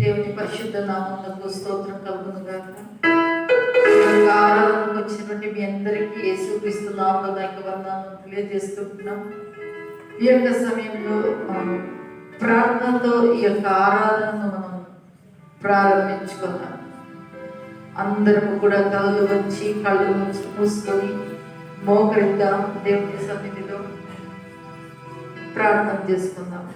దేవుని పరిశుద్ధ నామమునకు స్తోత్రం కలుగును గాక. ఆరాధనకు వచ్చినటువంటి మీ అందరికీ యేసుక్రీస్తు నామములో వందనాలు తెలియజేస్తున్నాం. ఈ యొక్క సమయంలో ప్రార్థనతో ఈ యొక్క ఆరాధనను మనం ప్రారంభించుకున్నాం. అందరము కూడా కళ్ళు వచ్చి కళ్ళు మూసుకొని మోకరిద్దాం, దేవుని సన్నిధిలో ప్రార్థన చేసుకుందాం.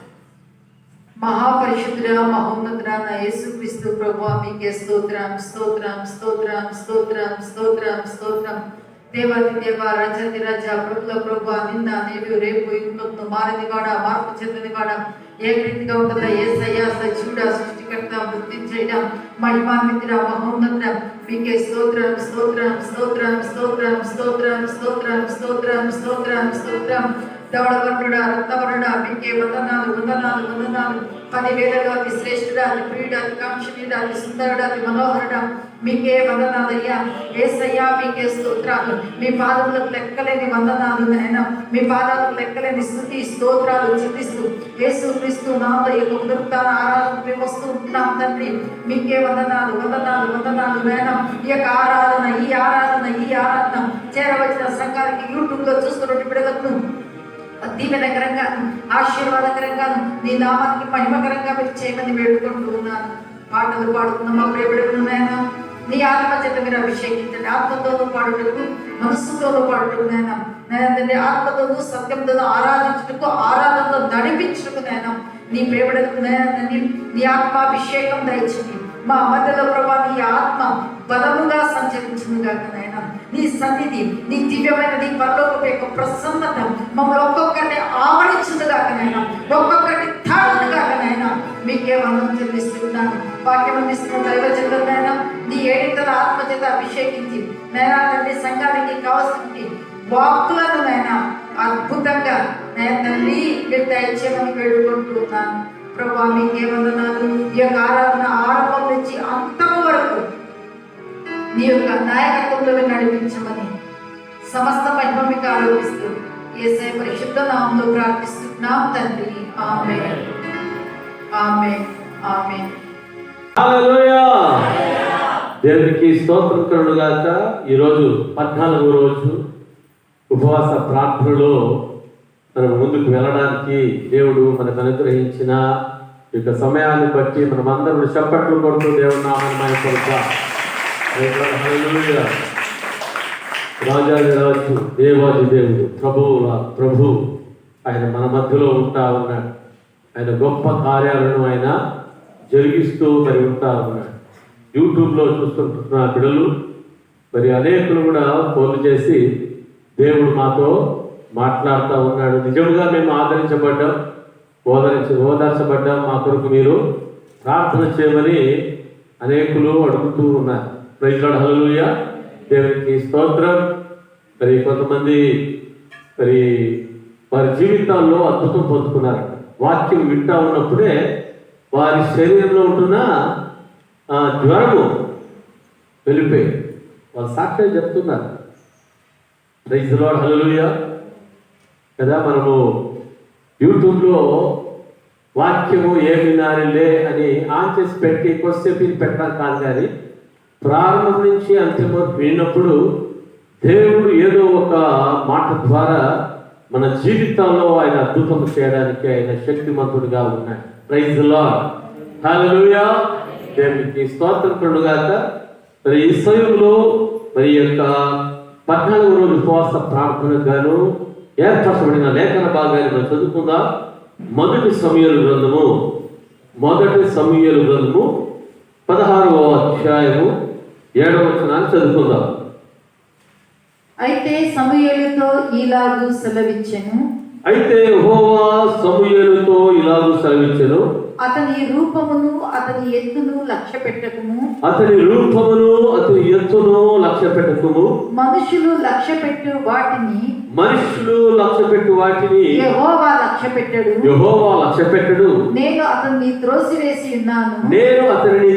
మహాపరిశుద్ధుడా, మహోన్నతుడా నా యేసుక్రీస్తు ప్రభువా, మీకే స్తోత్రం స్తోత్రం స్తోత్రం స్తోత్రం స్తోత్రం స్తోత్రం. దేవాది దేవ, రాజాది రాజా, ప్రభుల ప్రభు, నిన్న నేడు రేపు ఇంకొక మారని వాడ, మార్పు చెందని వాడ, ఏ రీతిగా ఉంటుందా యేసయ్యా, సజీవుడా, సృష్టికర్త, వృద్ధి చేయడం, మహిమాన్వితుడా, మహోన్నతుడా, మీకే స్తోత్రం స్తోత్రం స్తోత్రం స్తోత్రం స్తోత్రం స్తోత్రం స్తోత్రం స్తోత్రం స్తోత్రం. దవడవర్ణుడా, రత్నవర్ణుడా, మీకే వందనాలు వందనాలు వందనాలు. 10,000లో అతి శ్రేష్ఠుడా, అతి ప్రియుడా, అతి కాంక్షణీయుడా, అతి సుందరుడా, అతి మనోహరుడా, మీకే వందనాలయ్యా. యేసయ్యా, మీకే స్తోత్రాలు. మీ పాదములకు లెక్కలేని వందనాలు నాయన, మీ పాదాలకు లెక్కలేని స్తుతి స్తోత్రాలు చెల్లిస్తూ యేసుక్రీస్తు నామములో ఈ యొక్క పునరుత్థాన ఆరాధనకు మేము వస్తూ ఉంటున్నాం తండ్రి. మీకే వందనాలు వందనాలు వందనాలు నాయన. ఈ యొక్క ఆరాధన ఈ ఆరాధన ఈ ఆరాధన చేరవచ్చిన సంఘానికి యూట్యూబ్లో చూస్తున్నటువంటి బిడ్డలకు దీవెనకరంగా, ఆశీర్వాదకరంగా, నీ నామానికి మహిమకరంగా మీరు చేయమని వేడుకుంటూ ఉన్నాను. పాటలు పాడుతున్నాం మా ప్రియబిడ్డలు నాయన. నీ ఆత్మ చేత మీరు అభిషేకించండి. ఆత్మతోనూ పాడుటకు, మనస్సుతోనూ పాడుటకు నాయన. తండ్రి ఆత్మతోనూ సత్యంతోనూ ఆరాధించుటకు, ఆరాధనతో నడిపించుటకు నాయన నీ ప్రియబిడ్డలకు నాయన నీ ఆత్మాభిషేకం దయచేయండి. మా మధ్యలో ప్రభా నీ ఆత్మ బలముగా సంచరించును గాక నాయన. నీ సన్నిధి, నీ దివ్యమైన నీ పరలోకపు యొక్క ప్రసన్నత మమ్మల్ని ఒక్కొక్కరిని ఆవరించును గాక నాయన, ఒక్కొక్కరిని తాడును గాక నాయన. మీకే వందనం చెల్లిస్తున్నాను. వాక్యం అందిస్తున్న దైవజనులు నాయన, నీ ఏడింతల ఆత్మ చేత అభిషేకించి నాయన తండ్రి సంఘానికి కావాల్సిన వాక్కులను నాయన అద్భుతంగా నాయన తండ్రి మీరు దయచేయమని వేడుకుంటున్నాను. ప్రభా మీకే వందనాలు. ఈ యొక్క ఆరాధన ఆరంభం నుంచి అంతము వరకు నీ యొక్క నాయకత్వంలో నడిపించమని సమస్త మహిమ మీకు ఆరోపిస్తూ యేసయ్య పరిశుద్ధ నామములో ప్రార్థిస్తున్నాం తండ్రి. ఆమేన్ ఆమేన్ ఆమేన్. హల్లెలూయా. దేవునికి స్తోత్రం కలుగును గాక. ఈరోజు 14వ రోజు ఉపవాస ప్రార్థనలో మనం ముందుకు వెళ్ళడానికి దేవుడు మనకు అనుగ్రహించిన ఈ యొక్క సమయాన్ని బట్టి మనం అందరం చప్పట్లు కొడుతూ దేవుడు నామమును మహిమపరుద్దాం. హల్లెలూయా. రాజాది రాజు, దేవాది దేవుడు, ప్రభువుల ప్రభు ఆయన మన మధ్యలో ఉంటా ఉన్నాడు. ఆయన గొప్ప కార్యాలను ఆయన జరిగిస్తూ మరి ఉంటా ఉన్నాడు. యూట్యూబ్లో చూస్తుంటున్న బిడ్డలు మరి అనేకులు కూడా ఫోన్లు చేసి దేవుడు మాతో మాట్లాడుతూ ఉన్నాడు. నిజంగా మేము ఆదరించబడ్డాం, ఓదార్చబడ్డాం, మా కొరకు మీరు ప్రార్థన చేయమని అనేకులు అడుగుతూ ఉన్నారు. Praise lord. హల్లెలూయా. దేవునికి స్తోత్రం. మరి కొంతమంది మరి వారి జీవితాల్లో అద్భుతం పొందుకున్నారట. వాక్యం వింటా ఉన్నప్పుడే వారి శరీరంలో ఉంటున్న జ్వరము వెళ్ళిపోయి వాళ్ళు సాక్ష్యం చెప్తున్నారు. Praise lord. హల్లెలూయా. కదా మనము యూట్యూబ్లో వాక్యము ఏమి నారిలే అని ఆన్ చేసి పెట్టి కొద్దిసేపు ఇది పెట్టడం కాదు, కానీ ప్రారంభం నుంచి అంతిమ విన్నప్పుడు దేవుడు ఏదో ఒక మాట ద్వారా మన జీవితాల్లో ఆయన అద్భుతం చేయడానికి ఆయన శక్తిమంతుడిగా ఉన్నాడు. Praise lord. హల్లెలూయా. దేవునికి స్తోత్రం కలుగుగాక. మరి ఈ సమయంలో మరి యొక్క 14వ రోజు ఉపవాస ప్రార్థనకు గాను ఏర్పరచబడిన లేఖన భాగాన్ని మనం చదువుకుందాం. మొదటి సమూయేలు గ్రంథము 16వ అధ్యాయము 7వ వచనాన్ని చదువుకుందాం. అయితే సమూయేలుతో ఇలాగు సెలవిచ్చెను. అయితే యెహోవా సమూయేలుతో ఇలాగు సెలవిచ్చెను, అతని రూపమును అతని ఎత్తును లక్ష్య పెట్టకుము. అతని రూపమును అతని ఎత్తును లక్ష్య పెట్టకుము. మనుషులు లక్ష్య పెట్టు వాటిని యెహోవా లక్ష్య పెట్టడు. నేను అతన్ని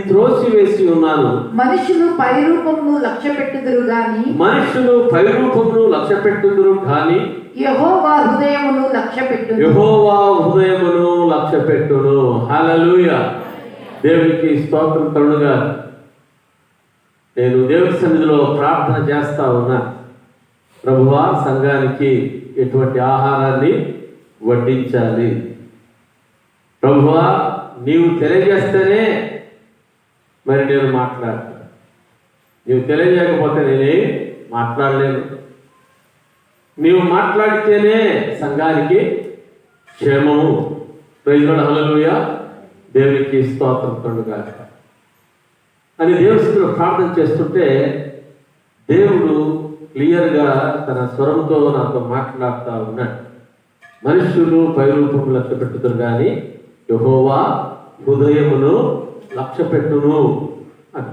త్రోసివేసి ఉన్నాను. మనుషులు పైరూపమును లక్ష్య పెట్టుదురు గాని యెహోవా హృదయమును లక్ష్య పెట్టును. హల్లెలూయా. దేవునికి స్తోత్రం కలుగుగా. నేను దేవుని సన్నిధిలో ప్రార్థన చేస్తా ఉన్నా, ప్రభువా సంఘానికి ఎటువంటి ఆహారాన్ని వడ్డించాలి, ప్రభువా నీవు తెలియజేస్తేనే మరి నేను మాట్లాడతాను, నీవు తెలియజేయకపోతే నేనేం మాట్లాడలేను, నీవు మాట్లాడితేనే సంఘానికి క్షేమము. Praise the lord, hallelujah. దేవునికి స్తోత్రం కలుగుగా అని దేవునిలో ప్రార్థన చేస్తుంటే దేవుడు క్లియర్గా తన స్వరంతో నాతో మాట్లాడుతూ ఉన్నాడు. మనుష్యులు పైరూపం లక్ష్య పెట్టుతారు కానీ యెహోవా హృదయమును లక్ష్య పెట్టును అని.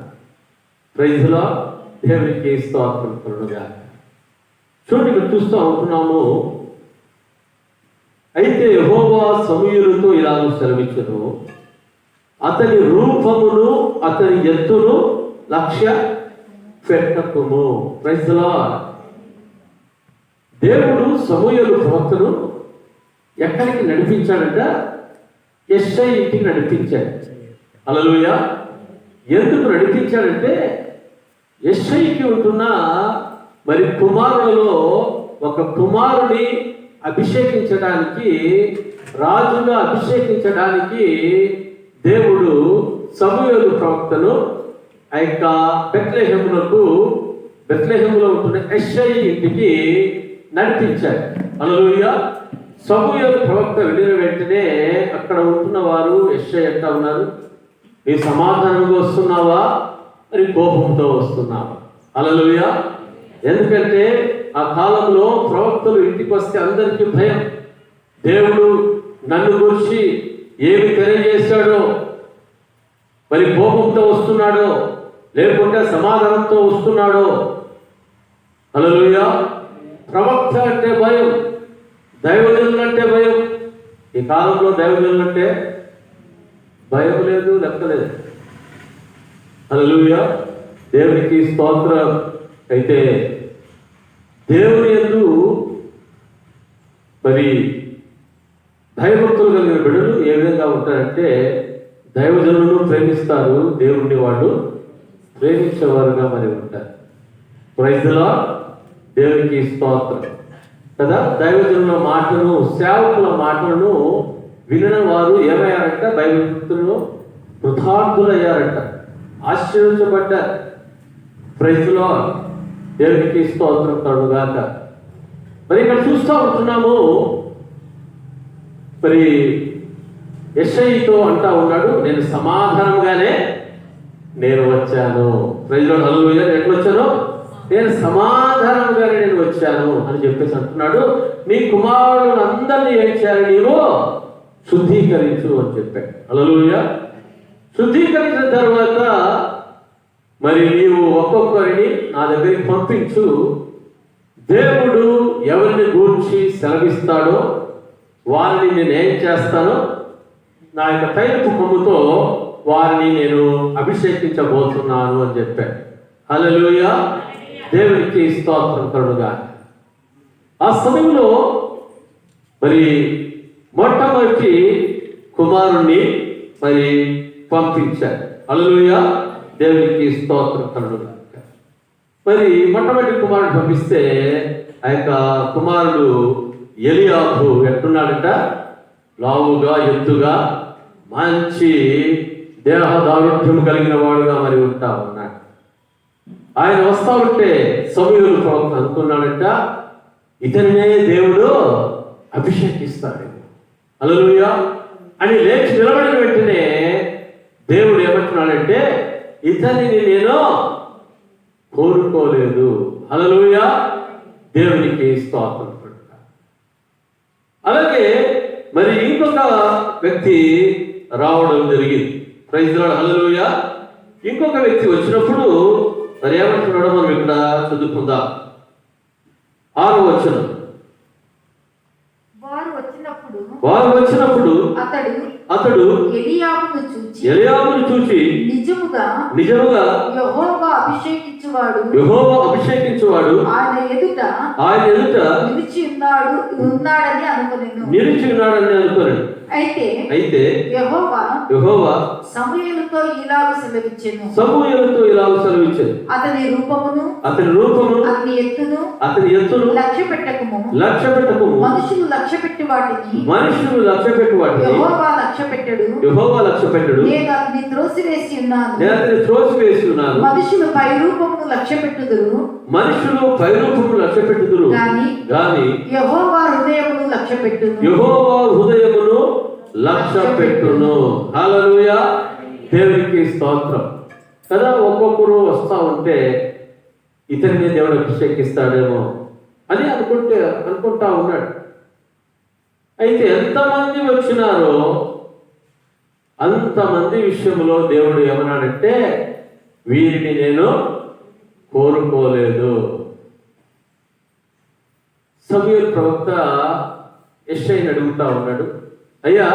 ప్రైజ్ ది లార్డ్, దేవునికి స్తోత్రం కలుగుగా. చూడండి, ఇక్కడ చూస్తూ ఉంటున్నాము. అయితే యెహోవా సమూయేలుతో ఇలాగ సెలవిచ్చెను, అతని రూపమును అతని ఎత్తును లక్ష్య పెట్టకుము. Praise the Lord. దేవుడు సమూయేలు ప్రవక్తను ఎక్కడికి నడిపించాడంట? యెష్షయి ఇంటికి నడిపించాడు. హల్లెలూయా. ఎందుకు నడిపించాడంటే యెష్షయికి ఉంటున్న మరి కుమారులలో ఒక కుమారుని అభిషేకించడానికి, రాజుగా అభిషేకించడానికి దేవుడు సమూయేలు ప్రవక్తను ఆ యొక్క బెత్లెహేములో ఉంటున్న యెష్షయి ఇంటికి నడిపించాడు. హల్లెలూయా. సమూయేలు ప్రవక్త వెళ్ళిన వెంటనే అక్కడ ఉంటున్న వారు యెష్షయి అంటా ఉన్నారు, నీ సమాధానంగా వస్తున్నావా మరి కోపంతో వస్తున్నావా? హల్లెలూయా. ఎందుకంటే ఆ కాలంలో ప్రవక్తలు ఇంటికి వస్తే అందరికీ భయం. దేవుడు నన్ను గురించి ఏమి తెలియజేశాడో, మరి కోపంతో వస్తున్నాడో లేకుంటే సమాధానంతో వస్తున్నాడో. హల్లెలూయా. ప్రవక్త అంటే భయం, దైవజనులంటే భయం. ఈ కాలంలో దైవజనులంటే భయం లేదు, లెక్కలేదు. హల్లెలూయా. దేవునికి స్తోత్రం. అయితే దేవుని యందు మరి భయభక్తులు కలిగిన బిడ్డలు ఏ విధంగా ఉంటారంటే దైవజనులను ప్రేమిస్తారు, దేవుడిని వాళ్ళు ప్రేమించేవారుగా మరి ఉంటారు. Praise the lord. దేవునికి స్తోత్రం కదా. దైవజనుల మాటలను, సేవకుల మాటలను వినిన వారు ఏమయ్యారంట? భయభక్తులను కృతార్థులయ్యారంట, ఆశీర్వదించబడ్డారు. Praise the lord. దేవునికి స్తోత్రం కలుగుగాక. మరి ఇక్కడ చూస్తూ ఉంటున్నాము, మరి యెష్షయితో అంటా ఉన్నాడు, నేను సమాధానంగానే నేను వచ్చాను. ప్రైజ్ ది లార్డ్, హల్లెలూయా. ఎట్లా వచ్చాను? నేను సమాధానంగానే నేను వచ్చాను అని చెప్పేసి అంటున్నాడు. నీ కుమారులను అందరినీ ఏం చేయాలి? నీవు శుద్ధీకరించు అని చెప్పాడు. హల్లెలూయా. శుద్ధీకరించిన తర్వాత మరి నీవు ఒక్కొక్కరిని నా దగ్గరికి పంపించు. దేవుడు ఎవరిని గూర్చి సెలవిస్తాడో వారిని నేనేం చేస్తానో నా యొక్క తైలపు కొమ్ముతో వారిని నేను అభిషేకించబోతున్నాను అని చెప్పాడు. హల్లెలూయా. దేవునికి స్తోత్రం కలుగుగా. ఆ సమయంలో మరి మొట్టమొదటి కుమారుణ్ణి మరి పంపించాడు. హల్లెలూయా. దేవునికి స్తోత్రం కలుగుగా. మరి మొట్టమొదటి కుమారుడు పంపిస్తే ఆ యొక్క కుమారుడు ఎలియాబు ఎట్టున్నాడంట? లావుగా, ఎత్తుగా, మంచి దేహ దారుఢ్యం కలిగిన వాడుగా మరి ఉంటా ఉన్నాడు. ఆయన వస్తా ఉంటే సమూయేలు ప్రవక్త అనుకున్నాడంట, ఇతనినే దేవుడు అభిషేకిస్తాడు. హల్లెలూయా అని లేచి నిలబడిన వెంటనే దేవుడు ఏమంటున్నాడంటే, ఇతనిని నేను కోరుకోలేదు. హల్లెలూయా. దేవునికి స్తోత్రం. అలాగే మరి ఇంకొక వ్యక్తి రావడం జరిగింది. ప్రైజ్ ది లార్డ్, హల్లెలూయా. ఇంకొక వ్యక్తి వచ్చినప్పుడు మరి ఏమంటున్నాడో మనం ఇక్కడ చదువుకుందాం. 6వ వచనం. వారు వచ్చినప్పుడు అతడు ఎలీయాబును చూచి చూచి నిజముగా యెహోవా అభిషేకించువాడు ఆయన ఎదుట నిలిచి ఉన్నాడని అనుకొనెను. అయితే యెహోవా సమూయేలుతో ఇలాగ సెలవిచ్చెను. అతని రూపమును అతని ఎత్తును లక్ష్య పెట్టకము. మనుషులు లక్ష్య పెట్టి వాటిని యెహోవా లక్ష్య పెట్టడు. నేను అతని త్రోసివేసి ఉన్నాను. మనుషులు పై రూపమును లక్ష్య పెట్టుదురు గాని యెహోవా హృదయమును లక్ష్య పెట్టును. హల్లెలూయా, దేవునికి స్తోత్రం. కదా, ఒక్కొక్కరు వస్తా ఉంటే ఇతని దేవుడు అభిషేకిస్తాడేమో అని అనుకుంటా ఉన్నాడు. అయితే ఎంతమంది వచ్చినారో అంతమంది విషయంలో దేవుడు ఏమన్నాడంటే, వీరిని నేను కోరుకోలేదు. సమూయేలు ప్రవక్త యెషయాని అడుగుతా ఉన్నాడు, అయ్యా,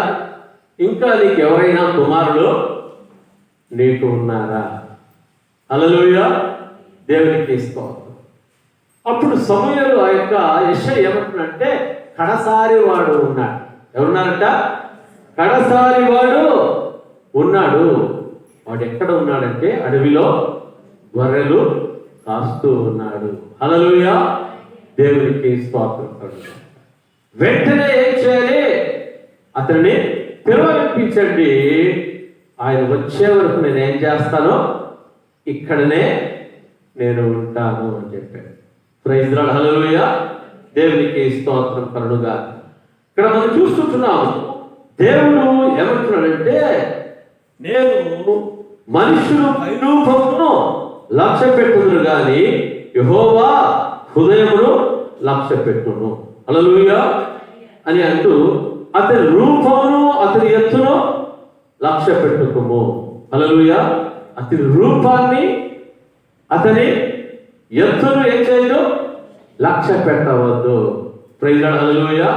ఇంకా నీకు ఎవరైనా కుమారులు నీకు ఉన్నారా? హల్లెలూయా, దేవునికి స్తోత్రం. అప్పుడు సమూయేలు ఆ యొక్క యెషయా ఏమంటున్నాడంటే, కడసారి వాడు ఉన్నాడు. ఎవరున్నారంట? కడసారి వాడు ఉన్నాడు. వాడు ఎక్కడ ఉన్నాడంటే అడవిలో గొర్రెలు కాస్తూ ఉన్నాడు. హల్లెలూయా, దేవునికి స్తోత్రం. వెంటనే ఏం చేయాలి? అతన్ని పిలువనిపించండి, ఆయన వచ్చే వరకు నేను ఏం చేస్తానో ఇక్కడనే నేను ఉంటాను అని చెప్పాడు. ప్రైజ్ లార్డ్, హల్లెలూయా, దేవునికి స్తోత్రం కలుగుగా. ఇక్కడ మనం చూస్తున్నాము, దేవుడు ఏమంటున్నాడంటే, నేను మనుషులు రూపమును లక్ష్య పెట్టుదురు గాని యెహోవా హృదయమును లక్ష్య పెట్టును. హల్లెలూయా అని అంటూ అతని రూపమును అతని ఎత్తును లక్ష్య పెట్టుకోము. హల్లెలూయా, అతని రూపాన్ని అతని ఎత్తును ఏం చేయదు, లక్ష్య పెట్టవద్దు. ప్రైజ్ లార్డ్, హల్లెలూయా,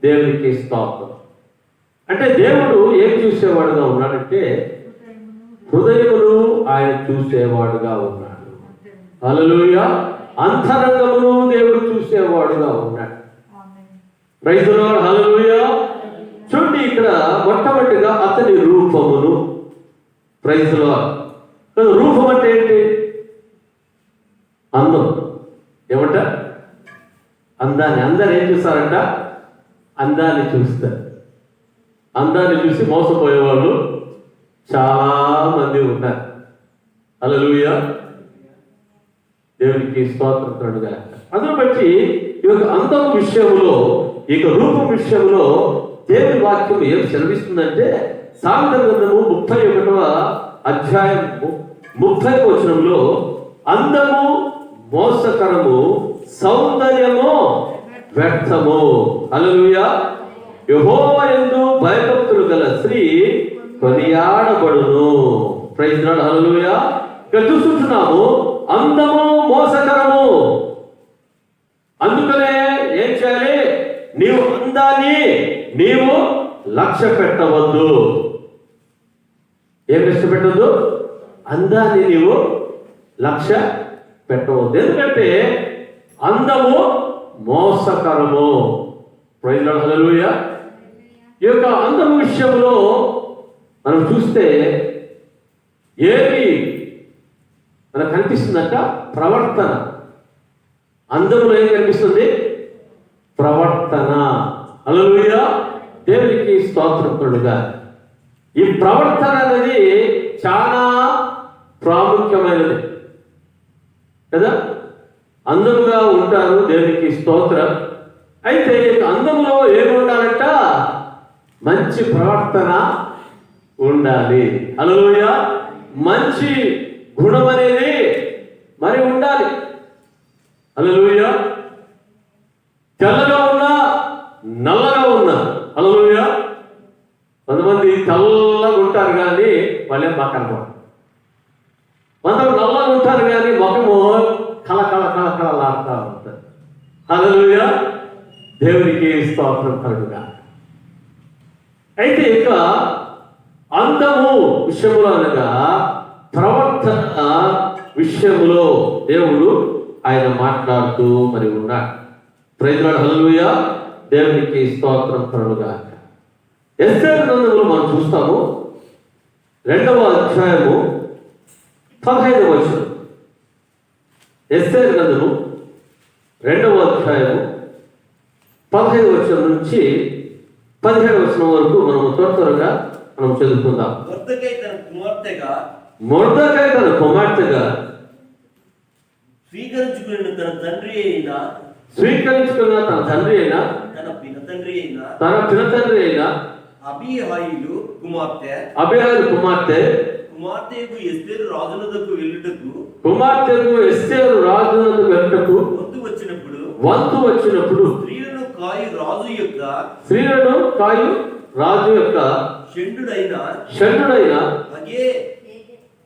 దేవునికి స్తోత్రం. అంటే దేవుడు ఏం చూసేవాడుగా ఉన్నాడంటే, హృదయమును ఆయన చూసేవాడుగా ఉన్నాడు. హల్లెలూయా, అంతరంగమును దేవుడు చూసేవాడుగా ఉన్నాడు. Praise lord, hallelujah. చూడండి, ఇక్కడ మొట్టమొదటిగా అతని రూపమును. Praise Lord. రూపం అంటే ఏంటి? అందం. ఏమంట? అందాన్ని. అందరు ఏం చూస్తారంట? అందాన్ని చూస్తారు. అందాన్ని చూసి మోసపోయేవాళ్ళు చాలా మంది ఉన్నారు. హల్లెలూయా, దేవునికి స్తోత్రముగా. అందును బట్టి ఈ యొక్క అందం విషయంలో, ఈ యొక్క రూపం విషయంలో దేవుని వాక్యం ఏం సెలవిస్తుందంటే, సామెతల గ్రంథము 31వ అధ్యాయము 30వ వచనంలో, అందము మోసకరము, సౌందర్యము వ్యర్థము. హల్లెలూయా, యెహోవా యందు భయభక్తులు గల స్త్రీ కొనియాడబడును. ప్రైజ్ లార్డ్, హల్లెలూయా. ఇక్కడ చూస్తున్నాము, అందము మోసకరము. అందుకనే ఏం చేయాలి? నీవు అందాన్ని నీవు లక్ష్య పెట్టవద్దు. ఏం లక్ష్య పెట్టవద్దు? అందాన్ని నీవు లక్ష్య పెట్టవద్దు. ఎందుకంటే అందము మోసకరము. ప్రైజ్ లార్డ్, హల్లెలూయా. ఈ యొక్క అందం విషయంలో మనం చూస్తే ఏది మనకు కనిపిస్తుందంట? ప్రవర్తన. అందములో ఏం కనిపిస్తుంది? ప్రవర్తన. హల్లెలూయా, దేవునికి స్తోత్రముగా. ఈ ప్రవర్తన అనేది చాలా ప్రాముఖ్యమైనది కదా. అందముగా ఉంటారు, దేవునికి స్తోత్రం. అయితే అందములో ఏమి ఉండాలంట? మంచి ప్రవర్తన ఉండాలి. హల్లెలూయా, మంచి గుణం అనేది మరి ఉండాలి. హల్లెలూయా, తెల్లగా ఉన్నా నల్లగా ఉన్నా. హల్లెలూయా, కొంతమంది తెల్లగా ఉంటారు కానీ వాళ్ళే బాగా, కొంతమంది నల్లగా ఉంటారు కానీ ముఖము కళలాడుతూ ఉంటారు. హల్లెలూయా, దేవునికి స్తోత్రం కలుగుగా. అయితే ఇక అందము విషయములో అనగా ప్రవర్తన విషయములో దేవుడు ఆయన మాట్లాడుతూ మరి ఉన్నాడు. Praise lord, hallelujah. దేవునికి స్తోత్రం కలుగుగాక. ఎస్తేరు గ్రంథంలో మనం చూస్తాము 2వ అధ్యాయము 15వ వచనం. ఎస్తేరు గ్రంథము 2వ అధ్యాయము 15వ వచనం నుంచి 17వ వచనం వరకు మనము త్వరగా మనం చదువుకుందాం. మొర్దెకై తన కుమార్తెగా స్వీకరించుకున్న తన తండ్రి అయిన తన పినతండ్రి అయిన అబీహాయిలు కుమార్తె కుమార్తెకు ఎస్తేరు రాజునకు వెళ్ళుటకు వంతు వచ్చినప్పుడు స్త్రీలను కాయు రాజు యొక్క షండుడైన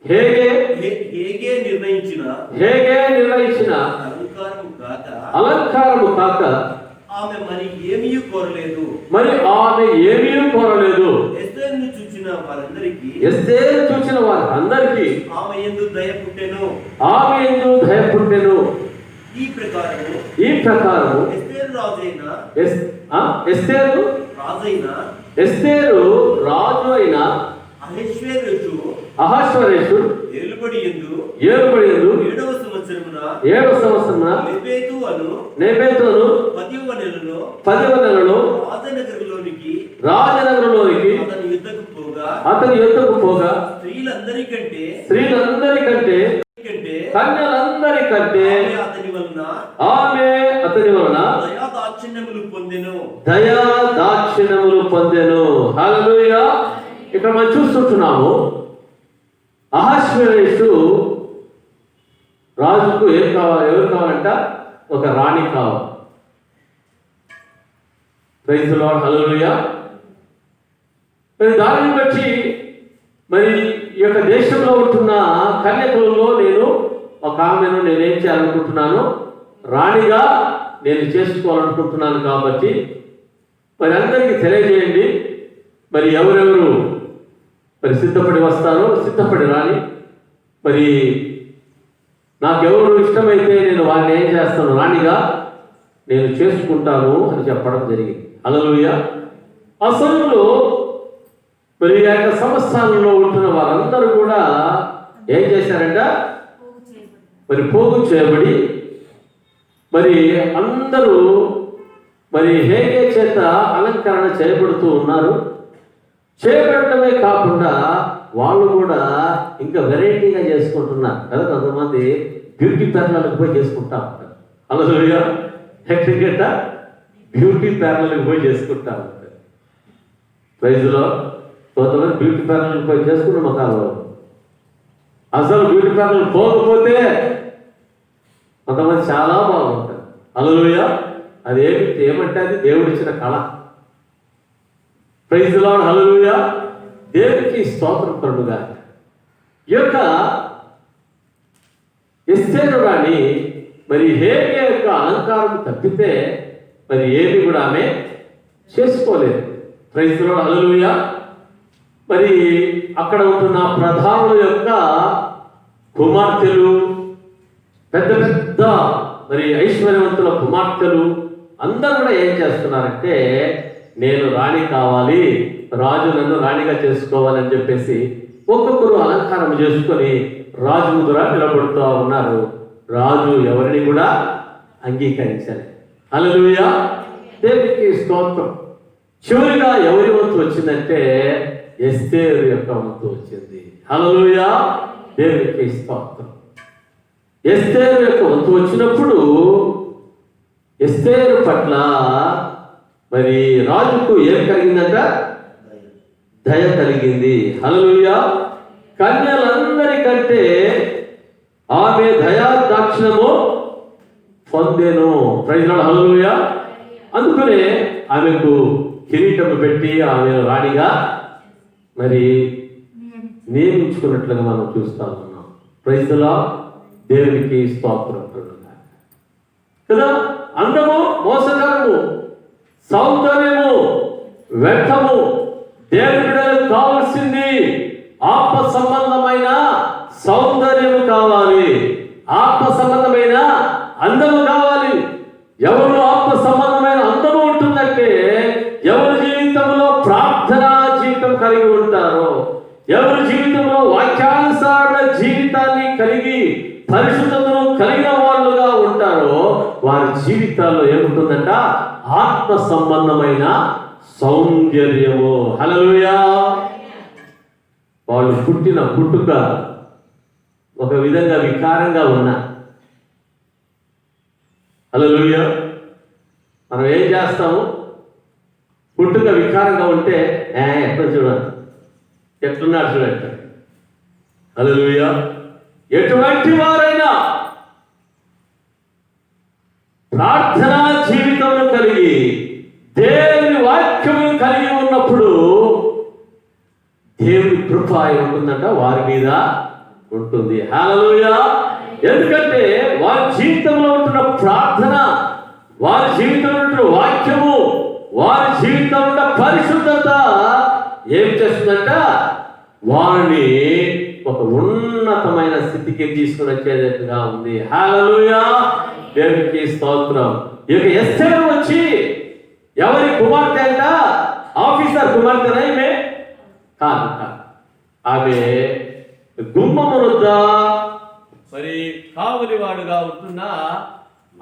హేగే నిర్ణయించిన అలంకారము కాక ఆమె మరి ఏమీ కోరలేదు. ఎస్తేరును చూచిన వారందరికీ ఆమె యందు దయ పుట్టెను. ఈ ప్రకారము ఎస్తేరు రాజు అయిన అహశ్వేరోషు ఏలుబడి యందు 7వ సంవత్సరమున నెబెతు అను 10వ నెలలో రాజనగరులోనికి అతని యుద్ధకు పోగా స్త్రీలందరికంటే కన్యలందరికంటే ఆమె అతని వలన దయా దాక్షిణ్యములు పొందెను. హల్లెలూయా. ఇక్కడ మనం చూస్తుంటున్నాము, అహశ్వేరోషు రాజుకు ఎవరు కావాలంట? ఒక రాణి కావాలి. ప్రైజ్ ది లార్డ్, హల్లెలూయా. మరి దానిని బట్టి మరి ఈ యొక్క దేశంలో ఉంటున్న కన్యకులలో నేను ఒక ఆమెను నేనేం చేయాలనుకుంటున్నాను? రాణిగా నేను చేసుకోవాలనుకుంటున్నాను. కాబట్టి మరి అందరికీ తెలియజేయండి, మరి ఎవరెవరు మరి సిద్ధపడి వస్తారో, సిద్ధపడి రాని. మరి నాకెవరు ఇష్టమైతే నేను వారిని ఏం చేస్తాను? రాణిగా నేను చేసుకుంటాను అని చెప్పడం జరిగింది. హల్లెలూయా. ఆ సమయంలో మరి ఆ యొక్క సంస్థానంలో ఉంటున్న వారందరూ కూడా ఏం చేశారంట? మరి పోగు చేయబడి మరి అందరూ మరి హేగే చేత అలంకరణ చేయబడుతూ ఉన్నారు. చేయబడటమే కాకుండా వాళ్ళు కూడా ఇంకా వెరైటీగా చేసుకుంటున్నారు కదా. కొంతమంది బ్యూటీ పార్లర్లకు పోయి చేసుకుంటా ఉంటారు. హల్లెలూయా. ఎక్కడికట బ్యూటీ పార్లర్లకు పోయి చేసుకుంటా ఉంటారు. Praise Lord. కొంతమంది బ్యూటీ పార్లర్లకు పోయి చేసుకున్న మొక్కలు అసలు బ్యూటీ పార్లర్ పోకపోతే కొంతమంది చాలా బాగుంటారు. హల్లెలూయా. అది ఏమంటే అది దేవుడిచ్చిన కళ. Praise the lord, hallelujah. దేవునికి స్తోత్రం కలుగుగాక. ఈ యొక్క ఎస్తేరు రాణి మరి హేగే యొక్క అలంకారం తప్పితే మరి ఏమి కూడా ఆమె చేసుకోలేదు. ప్రైజ్ ది లార్డ్, హల్లెలూయా. మరి అక్కడ ఉంటున్న ప్రధానుల యొక్క కుమార్తెలు, పెద్ద పెద్ద మరి ఐశ్వర్యవంతుల కుమార్తెలు అందరూ కూడా ఏం చేస్తున్నారంటే, నేను రాణి కావాలి, రాజు నన్ను రాణిగా చేసుకోవాలని చెప్పేసి ఒక్కొక్కరు అలంకారం చేసుకొని రాజు ముందర నిలబడుతూ ఉన్నారు. రాజు ఎవరిని కూడా అంగీకరించాలి. హల్లెలూయా. దేవునికి స్తోత్రం. చివరిగా ఎవరి వంతు వచ్చిందంటే ఎస్తేరు యొక్క వంతు వచ్చింది. హల్లెలూయా. దేవునికి స్తోత్రం. ఎస్తేరు యొక్క వంతు వచ్చినప్పుడు ఎస్తేరు పట్ల మరి రాజుకు ఏం కలిగిందంట? దయ కలిగింది. హల్లెలూయా. కన్యలందరికంటే ఆమె దయా దాక్షిణ్యము పొందెను. ప్రైజ్ లార్డ్, హల్లెలూయా. అందుకనే ఆమెకు కిరీటం పెట్టి ఆమె రాణిగా మరి నియమించుకున్నట్లుగా మనం చూస్తా ఉన్నాం. Praise the lord. దేవునికి స్తోత్రం కదా. అందము మోసకరము, సౌందర్యము వ్యర్థము, దేవుని బిడ్డలకు కావాల్సింది ఆత్మ సంబంధమైన సౌందర్యం కావాలి, ఆత్మ సంబంధమైన అందము కావాలి. ఎవరు ఆత్మ సంబంధమైన అందము ఉంటుందంటే ఎవరి జీవితంలో ప్రార్థనా జీవితం కలిగి ఉంటారో, ఎవరి జీవితంలో వాక్యానుసార జీవితాన్ని కలిగి పరిశుద్ధతను కలిగిన వాళ్ళుగా ఉంటారో వారి జీవితాల్లో ఏముంటుందంట? ఆత్మ సంబంధమైన సౌందర్యము. హల్లెలూయా. వాళ్ళు పుట్టిన పుట్టుక ఒక విధంగా వికారంగా ఉన్నా, హల్లెలూయా, మనం ఏం చేస్తాము? పుట్టుక వికారంగా ఉంటే ఎట్లా చూడాలి, ఎట్లున్నాడు చూడండి. హల్లెలూయా. ఎటువంటి వారైనా ప్రార్థనా జీవితం కలిగి దేవుని వాక్యము కలిగి ఉన్నప్పుడు దేవుని కృప ఉంటుందంట వారి మీద ఉంటుంది. హల్లెలూయా. ఎందుకంటే వారి జీవితంలో ఉంటున్న ప్రార్థన, వారి జీవితంలో ఉంటున్న వాక్యము, వారి జీవితంలో ఉన్న పరిశుద్ధత ఏం చేస్తుందంట? వారిని ఒక ఉన్నతమైన స్థితికి తీసుకుని వచ్చేటట్టుగా ఉంది. హల్లెలూయా. దేవునికి స్తోత్రం. ఇక ఎస్తేరు వచ్చి ఎవరి కుమార్తె అంట? ఆఫీసర్ కుమార్తెనా ఈమె? కాదు, ఆమె గుమ్మము వద్ద మరి కావలివాడుగా ఉంటున్న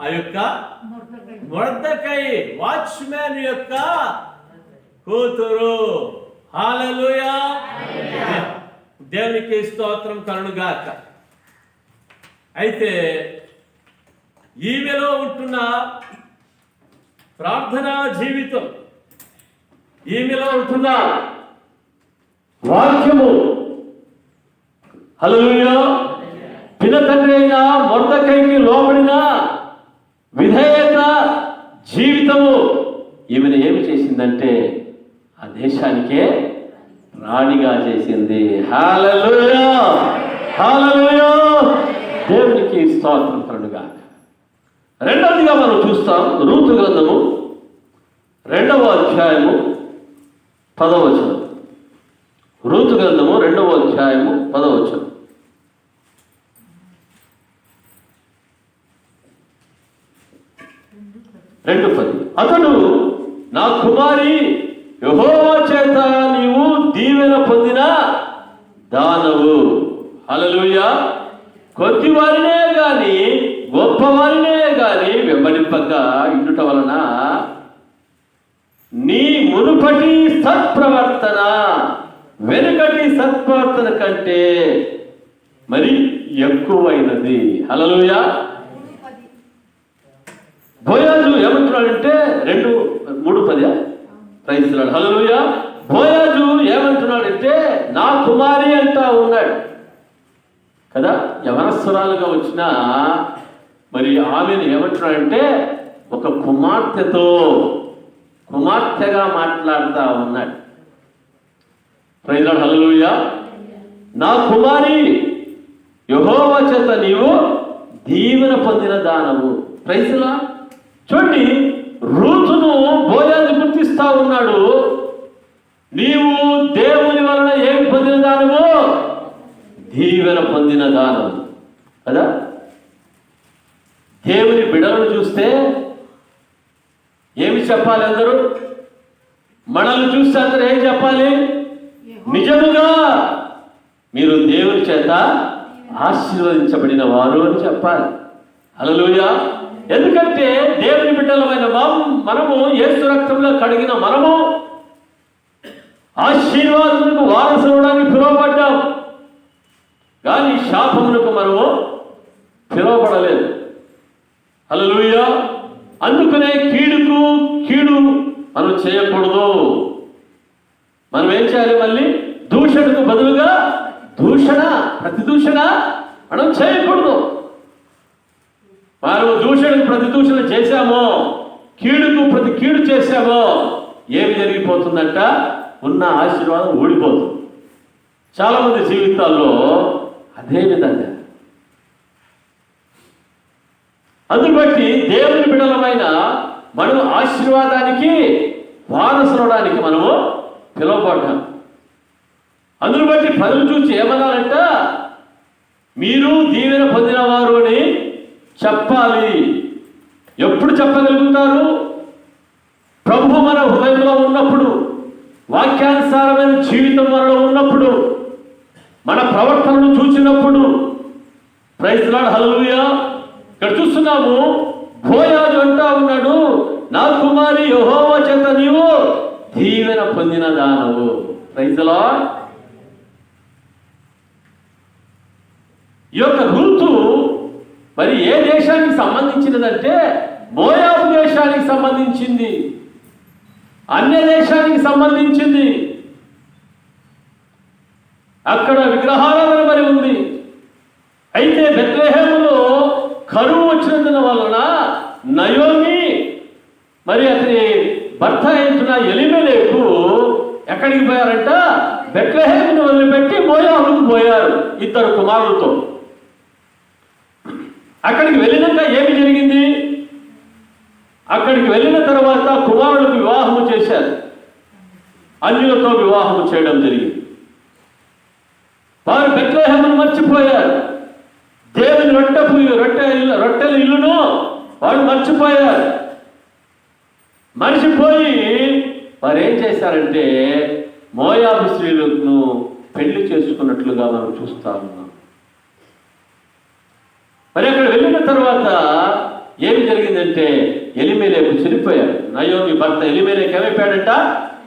ఆ యొక్క మొర్దెకై వాచ్మ్యాన్ యొక్క కూతురు. హల్లెలూయా. దేవునికి స్తోత్రం కలుగుగాక. అయితే ఈమెలో ఉంటున్న ప్రార్థనా జీవితం, ఈమెలో ఉంటున్న వాక్యము, హల్లెలూయా, పినతండ్రి అయిన మొర్దెకైకి లోబడిన విధేయత జీవితము ఈమెను ఏమి చేసిందంటే ఆ దేశానికే రాణిగా చేసింది. హల్లెలూయా. హల్లెలూయా. దేవునికి స్తోత్రం కలుగుగాక. రెండవదిగా మనం చూస్తాం రూతు గ్రంథము 2వ అధ్యాయము 10వ వచనం. రూతు గ్రంథము 2వ అధ్యాయము 10వ వచనం. అతడు, నా కుమారి, యెహోవా చేత నీవు దీవెన పొందిన దానవు. హల్లెలూయా. కొద్దివారినే గాని గొప్పవారినే గాని వెంబడింపక ఇండుట వలన నీ మునుపటి సత్ప్రవర్తన వెనుకటి సత్ప్రవర్తన కంటే మరి ఎక్కువైనది. హల్లెలూయా. బోయాజు ఏమంటున్నాడంటే 2:3 క్రైస్తవుడు. హల్లెలూయా. బోయాజు ఏమంటున్నాడంటే నా కుమారి అంటా ఉన్నాడు కదా. యవనస్తురాలుగా వచ్చిన మరి ఆమెను ఏమంటున్నాడంటే ఒక కుమార్తెగా మాట్లాడుతూ ఉన్నాడు. ప్రైజ్. హల్లెలూయా. నా కుమారి, యెహోవా చేత నీవు దీవెన పొందిన దానవు. ప్రైజ్. చూడండి, రూతును బోయాజు గుర్తిస్తా ఉన్నాడు. నీవు దేవుని వలన ఏమి పొందిన దానవు? దీవెన పొందిన దానము కదా. దేవుని బిడ్డలను చూస్తే ఏమి చెప్పాలి? అందరూ మనల్ని చూస్తే అందరూ ఏం చెప్పాలి? నిజముగా మీరు దేవుని చేత ఆశీర్వదించబడిన వారు అని చెప్పాలి. హల్లెలూయా. ఎందుకంటే దేవుని బిడ్డలమైన మనము యేసు రక్తంలో కడిగిన మనము ఆశీర్వాదములకు వారసుడానికి పిలువబడ్డాం, కానీ శాపములకు మనము పిలువబడలేదు. హల్లెలూయా. అందుకనే కీడు మనం చేయకూడదు. మనం ఏం చేయాలి? మళ్ళీ దూషణకు బదులుగా ప్రతిదూషణ మనం చేయకూడదు. మనం దూషణకు ప్రతిదూషణ చేశామో, కీడుకు ప్రతి కీడు చేశామో ఏమి జరిగిపోతుందంట? ఉన్న ఆశీర్వాదం ఊడిపోతుంది. చాలా మంది జీవితాల్లో అదే విధంగా. అందుబట్టి దేవుని బిడ్డలమైన మనం ఆశీర్వాదానికి వారసులవడానికి మనము పిలువబడ్డాం. అందును బట్టి ప్రజలు చూసి ఏమన్నారంట, మీరు దీవెన పొందినవారు అని చెప్పాలి. ఎప్పుడు చెప్పగలుగుతారు? ప్రభు మన హృదయంలో ఉన్నప్పుడు, వాక్యానుసారమైన జీవితం మనలో ఉన్నప్పుడు, మన ప్రవర్తనను చూసినప్పుడు. ప్రైజ్ ది లార్డ్, హల్లెలూయా. ఇక్కడ చూస్తున్నాము, బోయాజు అంటా ఉన్నాడు, నా కుమారి యెహోవా చేత నీవు దీవెన పొందిన దానవు. Praise the lord. ఈ యొక్క రూతు మరి ఏ దేశానికి సంబంధించినదంటే మోయాబు దేశానికి సంబంధించింది, అన్య దేశానికి సంబంధించింది. అక్కడ విగ్రహారాధన మరి ఉంది. అయితే బెత్లెహేములో కరువు వచ్చినందున వలన నయోమి మరి అతని భర్త అయిన ఎలీమెలెకు ఎక్కడికి పోయారంట, బెత్లెహేమును వదిలిపెట్టి మోయాబుకు పోయారు 2 కుమారులతో. అక్కడికి వెళ్ళినాక ఏమి జరిగింది? అక్కడికి వెళ్ళిన తర్వాత కుమారులకు వివాహము చేశారు, అన్యులతో వివాహము చేయడం జరిగింది. వారు బెత్లెహేమును మర్చిపోయారు. దేవుని రొట్టెల ఇల్లును వాళ్ళు మర్చిపోయారు. మర్చిపోయి వారు ఏం చేశారంటే మోయాబు స్త్రీలను పెళ్లి చేసుకున్నట్లుగా మనం చూస్తా ఉన్నాం. మరి అక్కడ వెళ్ళిన తర్వాత ఏమి జరిగిందంటే ఎలీమెలెకు చనిపోయాడు. నయోమి భర్త ఎలీమెలెకు ఏమైపోయాడంట,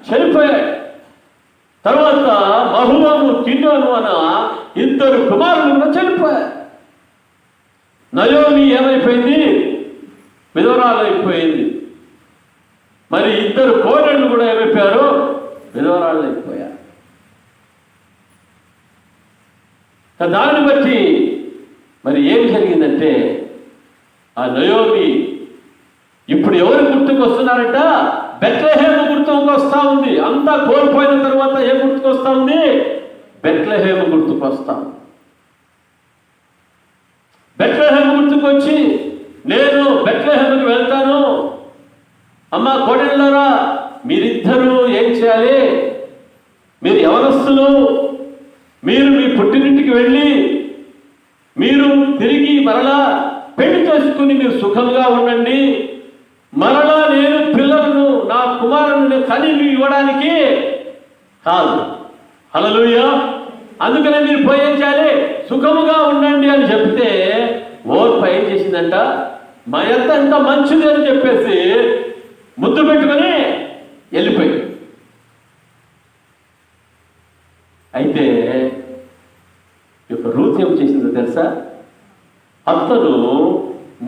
చనిపోయాడు. తర్వాత మహులాము, కిన్నోను అన్న 2 కుమారులు కూడా చనిపోయారు. నయోమి ఏమైపోయింది, విధవరాలు అయిపోయింది. మరి 2 కోడళ్ళు కూడా ఏమైపోయారు, విధవరాళ్ళు అయిపోయారు. దాన్ని బట్టి మరి ఏం జరిగిందంటే ఆ నయోమి ఇప్పుడు ఎవరు గుర్తుకు వస్తున్నారంట, బెత్లెహేము గుర్తుకు వస్తా ఉంది. అంతా కోల్పోయిన తర్వాత ఏం గుర్తుకు వస్తా ఉంది, బెత్లెహేము గుర్తుకు వస్తాం. బెత్లెహేము గుర్తుకు వచ్చి నేను బెత్లెహేముకి వెళ్తాను. అమ్మ కోడళ్ళారా, మీరిద్దరూ ఏం చేయాలి, మీరు యవనస్తులు, మీరు మీ పుట్టినింటికి వెళ్ళి మీరు తిరిగి మరలా పెళ్లి చేసుకుని మీరు సుఖంగా ఉండండి. మరలా నేను పిల్లలను, నా కుమారుని కని ఇవ్వడానికి కాదు. హల్లెలూయా. అందుకనే మీరు పోయి ఏం చేయాలి, సుఖముగా ఉండండి అని చెప్తే ఓర్పు ఏం చేసిందంట, మా ఎంత మంచిది అని చెప్పేసి ముద్దు పెట్టుకొని వెళ్ళిపోయింది. అయితే రూత్ ఏం చేసిందో తెలుసా, అత్తను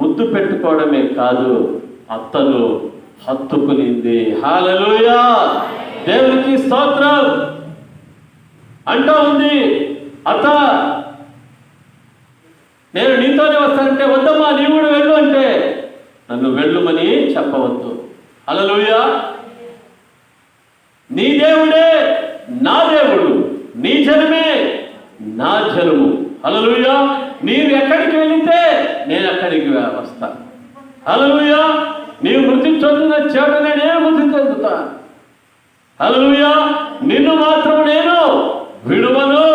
ముద్దు పెట్టుకోవడమే కాదు, అత్తను హత్తుకునింది. హల్లెలూయా, దేవునికి స్తోత్రం. అంటా ఉంది, అత్త నేను నీతోనే వస్తానంటే వద్దమ్మా నీవు కూడా వెళ్ళు అంటే నన్ను వెళ్ళుమని చెప్పవద్దు. హల్లెలూయా. నీ దేవుడే నా దేవుడు, నీ జనమే నా జనము. హల్లెలూయా. నీవు ఎక్కడికి వెళితే నేను అక్కడికి వస్తాను. హల్లెలూయా. నీవు మృతి చెందిన చేటనే నేను మృతి చెందుతాను. హల్లెలూయా. నిన్ను మాత్రం నేను విడువను,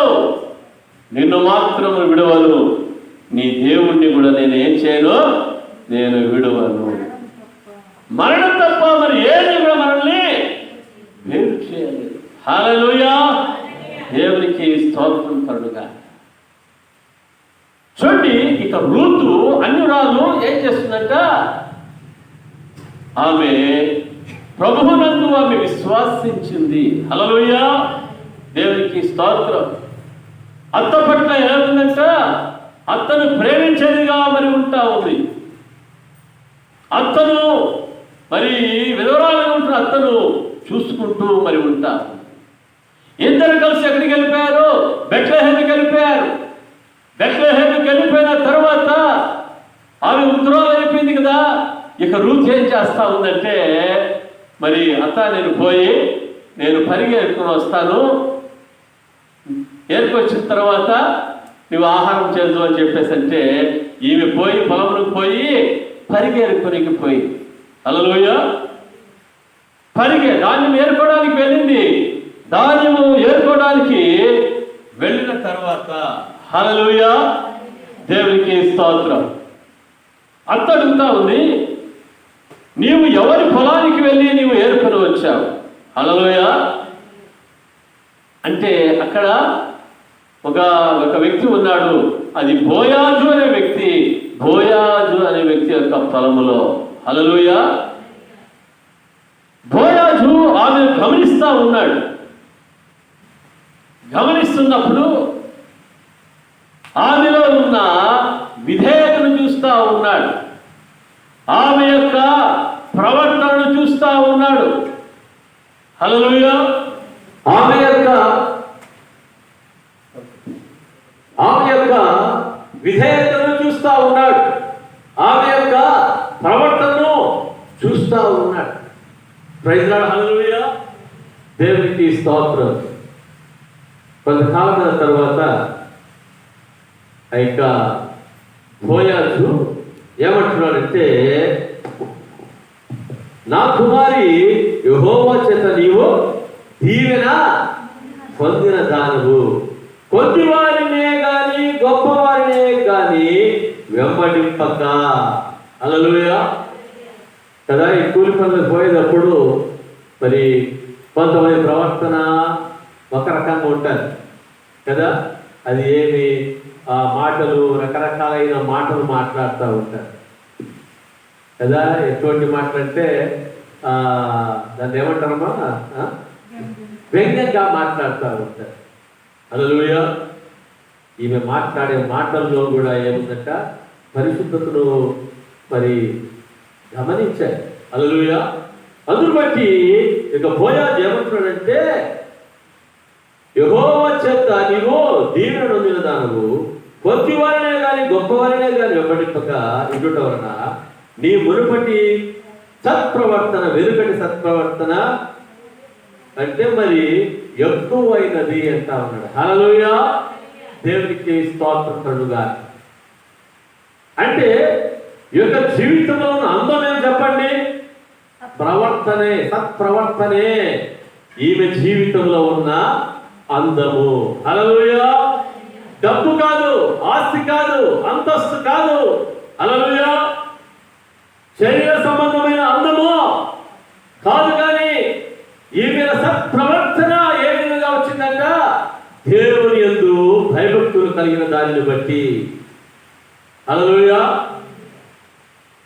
నిన్ను మాత్రం విడువను. నీ దేవుణ్ణి కూడా నేను ఏం చేయను, నేను విడువను. మరణం తప్ప మరి ఏది కూడా మనల్ని వేరు చేయలేదు. హల్లెలూయా. దేవునికి స్తోత్రం కలుగుగా. చూడండి, ఇక రూతు అన్యురాలు ఏం చేస్తుందంట, ఆమె ప్రభువునందు ఆమె విశ్వాసించింది. హల్లెలూయా, దేవునికి స్తోత్రం. అత్త పట్ల ఏముందంట, అత్తను ప్రేమించేదిగా మరి ఉంటా ఉంది. అత్తను మరి విధవరాలుగా ఉంటున్న అత్తను చూసుకుంటూ మరి ఉంటారు. ఇద్దరు కలిసి ఎక్కడికి వెళ్ళిపోయారు, బెత్లెహేముకి వెళ్ళిపోయారు. బెత్లెహేముకి వెళ్ళిపోయిన తర్వాత ఆమె ఉత్తరాలు అయిపోయింది కదా. ఇక రూత్ ఏం చేస్తా ఉందంటే, మరి అత్త నేను పరిగెత్తుకుని వస్తాను, ఏర్కొచ్చిన తర్వాత నువ్వు ఆహారం చేద్దు అని చెప్పేసి అంటే ఈమె పోయి పొలంలోకి పోయి పరిగెత్తుకునికి పోయి. హల్లెలూయా. ధాన్యం ఏరుకోవడానికి వెళ్ళింది. ధాన్యము ఏరుకోవడానికి వెళ్ళిన తర్వాత హల్లెలూయా, దేవునికి స్తోత్రం. అంత అడుగుతా ఉంది, నీవు ఎవరి పొలానికి వెళ్ళి నీవు ఏరుకొని వచ్చావు? హల్లెలూయా. అంటే అక్కడ ఒక వ్యక్తి ఉన్నాడు, అది బోయాజు అనే వ్యక్తి. బోయాజు అనే వ్యక్తి యొక్క పొలములో. హల్లెలూయా. బోయాజు ఆమెను గమనిస్తా ఉన్నాడు. గమనిస్తున్నప్పుడు ఆమెలో ఉన్న విధేయతను చూస్తా ఉన్నాడు, ఆమె యొక్క ప్రవర్తనను చూస్తా ఉన్నాడు. హల్లెలూయా. ఆమె యొక్క విధేయతను చూస్తా ఉన్నాడు, ఆమె యొక్క ప్రవర్తనను చూస్తా ఉన్నాడు. Praise lord. హల్లెలూయా, దేవునికి స్తోత్రం. కొంతకాలం తర్వాత ఇక బోయాజు ఏమంటున్నాడంటే, నా కుమారి యెహోవా చేత నీవు దీవెన పొందిన దానవు, కొద్దివారినే గాని గొప్పవారినే గాని వెంబడింపక. హల్లెలూయా కదా. ఈ కూలి పనులకు పోయేటప్పుడు మరి కొంతమంది ప్రవర్తన ఒక రకంగా ఉంటుంది కదా. అది ఏమి ఆ మాటలు, రకరకాలైన మాటలు మాట్లాడుతూ ఉంటారు కదా. ఎటువంటి మాటలు అంటే దాన్ని ఏమంటారమ్మా, వ్యంగ్యంగా మాట్లాడుతూ ఉంటారు. హల్లెలూయా. ఈమె మాట్లాడే మాటల్లో కూడా ఏముందంట, పరిశుద్ధతను మరి గమనించారు. హల్లెలూయా. అందును బట్టి ఇక బోయాజు ఏమంటున్నాడంటే, యెహోవా చేత నీవు దీవెన నొందిన దానవు, కొద్దివారినే కానీ గొప్పవారినే కానీ వెంబడింపక ఇటుట వలన నీ మునుపటి సత్ప్రవర్తన వెనుకటి సత్ప్రవర్తన అంటే మరి ఎక్కువైనది అంటా ఉన్నాడు. హల్లెలూయా, దేవునికి స్తోత్రం కలుగుగా. అంటే ఈ యొక్క జీవితంలో ఉన్న అందం ఏం చెప్పండి? ప్రవర్తనే, సత్ప్రవర్తనే ఈమె జీవితంలో ఉన్న అందము. హల్లెలూయా. డబ్బు కాదు, ఆస్తి కాదు, అంతస్తు కాదు. హల్లెలూయా. శరీర సంబంధమైన అందము కాదు, కానీ ఈమె సత్ప్రవర్తన ఏ విధంగా వచ్చిందంట, దేవుని యందు భయభక్తులు కలిగిన దానిని బట్టి. హల్లెలూయా.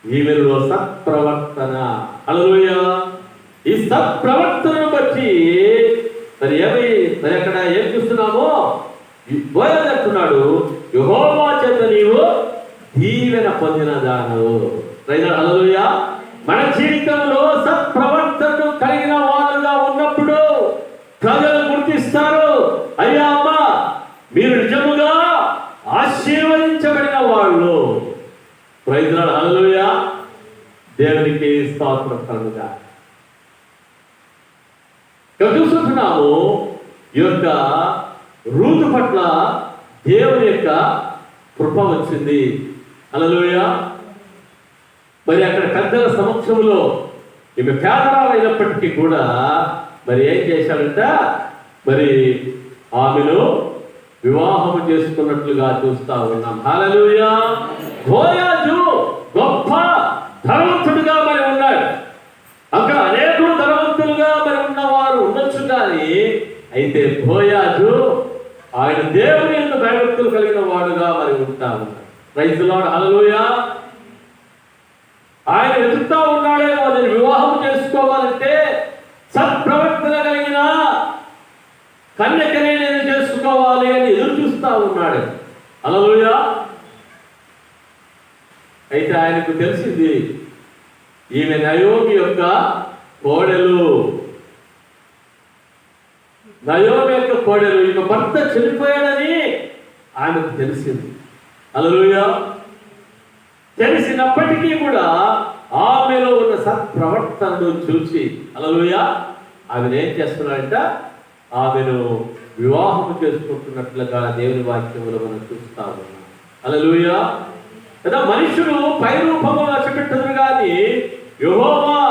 ఈమెలో సత్ప్రవర్తన. హల్లెలూయా. ఈ సత్ప్రవర్తనను బట్టి మరి అక్కడ ఏం చూస్తున్నామో, బోయాజు చెప్తున్నాడు, యెహోవా చేత నీవు దీవెన పొందిన దానవు. హల్లెలూయా. మన జీవితంలో సత్ప్రవర్తనను కలిగిన వారుగా ఉన్నప్పుడు ప్రజలు గుర్తిస్తారు, అయ్యా అమ్మ మీరు నిజముగా ఆశీర్వదించబడిన వాళ్ళు. Praise lord. హల్లెలూయా, దేవునికి స్తోత్రం కలుగుగా. ఇక్కడ చూస్తున్నాము, ఈ యొక్క రూతు పట్ల దేవుని యొక్క కృప వచ్చింది. హల్లెలూయా. మరి అక్కడ పెద్దల సమక్షంలో ఈమె పేదరాలైనప్పటికీ కూడా మరి ఏం చేశాడంట, మరి ఆమెను వివాహం చేసుకున్నట్లుగా చూస్తా ఉన్నాం. హల్లెలూయా. బోయాజు గొప్ప ధనవంతుడిగా మరి ఉన్నాడు. అక్కడ అనేకులు ధనవంతులుగా మరి ఉన్నవారు ఉండొచ్చు, కానీ అయితే బోయాజు ఆయన దేవుని యందు భయభక్తులు కలిగిన వాడుగా మరి ఉంటా ఉన్నాడు. Praise lord. హల్లెలూయా. ఆయన వెతుకుతా ఉన్నాడేమో, నేను వివాహం చేసుకోవాలంటే సత్ప్రవర్తన కలిగిన కన్యకనే నేను చేసుకోవాలి అని ఎదురు చూస్తా ఉన్నాడు. హల్లెలూయా. అయితే ఆయనకు తెలిసింది, ఈమె నయోమి యొక్క కోడలు. నయోమి యొక్క కోడలు, ఈమె భర్త చనిపోయాడని ఆమెకు తెలిసింది. హల్లెలూయా. తెలిసినప్పటికీ కూడా ఆమెలో ఉన్న సత్ప్రవర్తనను చూసి, హల్లెలూయా, ఆమెను ఏం చేస్తున్నాడంట, ఆమెను వివాహం చేసుకుంటున్నట్లుగా దేవుని వాక్యములో మనం చూస్తా ఉన్నాం. హల్లెలూయా. కదా, మనుషులు పై రూపంలో లక్ష్య పెట్టదు, కానీ యెహోవా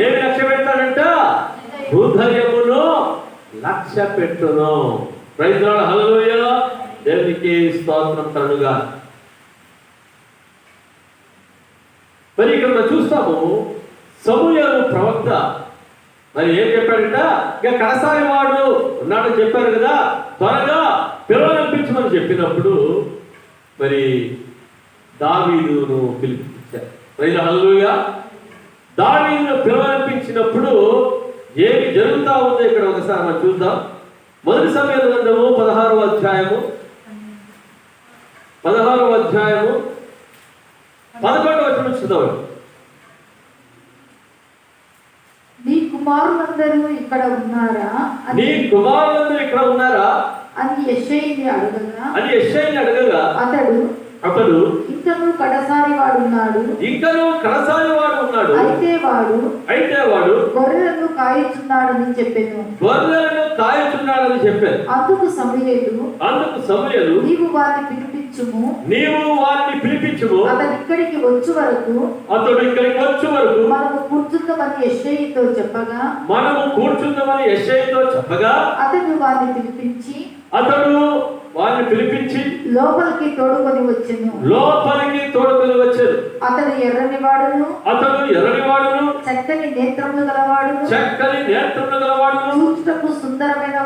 ఏమి లక్ష్య పెడతాడంట, హృదయమును లక్ష్య పెట్టును. Praise the lord, hallelujah. దేవునికి స్తోత్రం కలుగుగా. మరి ఇక్కడ మనం చూస్తాము, సమూయేలు ప్రవక్త మరి ఏం చెప్పాడంట, ఇక కడసారి వాడు ఉన్నాడని చెప్పారు కదా, త్వరగా పిలవనిపించమని చెప్పినప్పుడు మరి దావీదును పిలిపించారు. ప్రైజ్ ది లార్డ్, హల్లెలూయా. దావీదును పిలవనిపించినప్పుడు ఏమి జరుగుతా ఉందో ఇక్కడ ఒకసారి మనం చూద్దాం. మొదటి సమూయేలు గ్రంథము 16వ అధ్యాయము 11వ వచనం చూద్దాం. నీ కుమారులందరూ ఇక్కడ ఉన్నారా నీ కుమారులందరూ ఇక్కడ ఉన్నారా అని యెషయిని అడగగా అతడు ఇంకను కడసారి వాడున్నాడు అయితే వాడు గొర్రెలను కాయుచున్నాడని చెప్పాను. అందుకు సమూయేలు నీవు వారిని పిలిపించుము అతడు ఇక్కడికి వచ్చు వరకు మనము కూర్చుందామని యెషయితో చెప్పగా అతడు వారిని పిలిపించి లోపలికి తోడుకొని వచ్చెను. అతడు ఎర్రని వాడును చక్కని నేత్రములు గలవాడును చూచుటకు సుందరమైన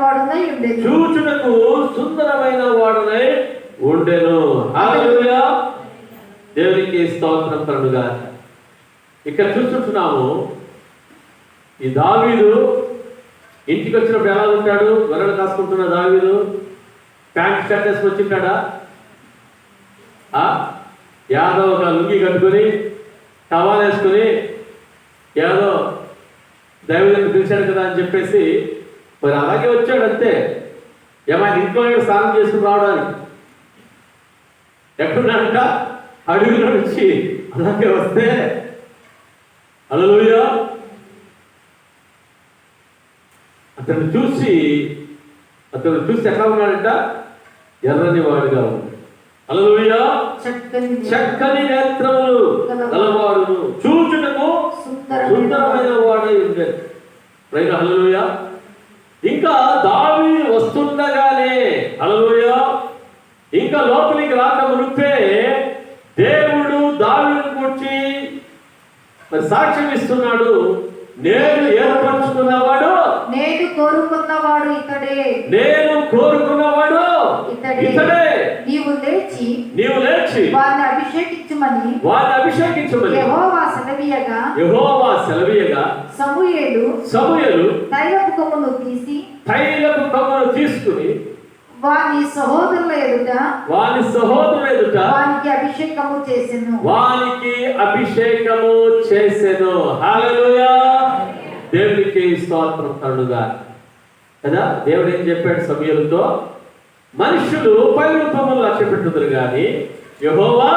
వాడునై ఉండెను. హల్లెలూయా. దేవునికి స్తోత్రం కలుగుగా. ఇక్కడ చూస్తున్నాము, ఈ దావీదు ఇంటికి వచ్చినప్పుడు ఎలా ఉంటాడు? గొర్రెలు కాసుకుంటున్న దావీదు ప్యాంట్ షర్ట్ వేసుకొని వచ్చింటాడా? ఏదో ఒక లుంగి కట్టుకొని టవాల్ వేసుకొని ఏదో దైవజనుడు పిలిచాడు కదా అని చెప్పేసి మరి అలాగే వచ్చాడు అంతే. ఏమైనా ఇంట్లో స్నానం చేసుకుని రావడానికి ఎక్కడున్నాడంట? అడుగులో నుంచి అలాగే వస్తే హల్లెలూయా. అతను చూసి ఎట్లా ఉన్నాడంట? ఎర్రని వాడుగా ఉన్నాడు. హల్లెలూయా. చక్కని నేత్రములు గలవాడును చూచుటకు సుందరమైన వాడై ఉండేది. ప్రైజ్ హల్లెలూయా. ఇంకా దావీదు వస్తుండగానే హల్లెలూయా, ఇంకా లోపలికి రాక మునిపే దేవుడు దావీదును గురించి మరి సాక్ష్యం ఇస్తున్నాడు. నేను ఏర్పరచుకున్నవాడు, నేను కోరుకున్నవాడు ఇతడే. నీవు లేచి వారిని అభిషేకించమని యెహోవా సెలవీయగా సమూయేలు తైలపు కొమ్మును తీసుకుని వాని సహోదరుల ఎదుట వానికి అభిషేకము చేసెను. హల్లెలూయా. దేవునికి స్తోత్రం కలుగుగా. కదా, దేవుడు ఏం చెప్పాడు సమూయేలుతో? మనుషులు పై రూపములు లక్ష్య పెట్టుదురు కానీ యెహోవా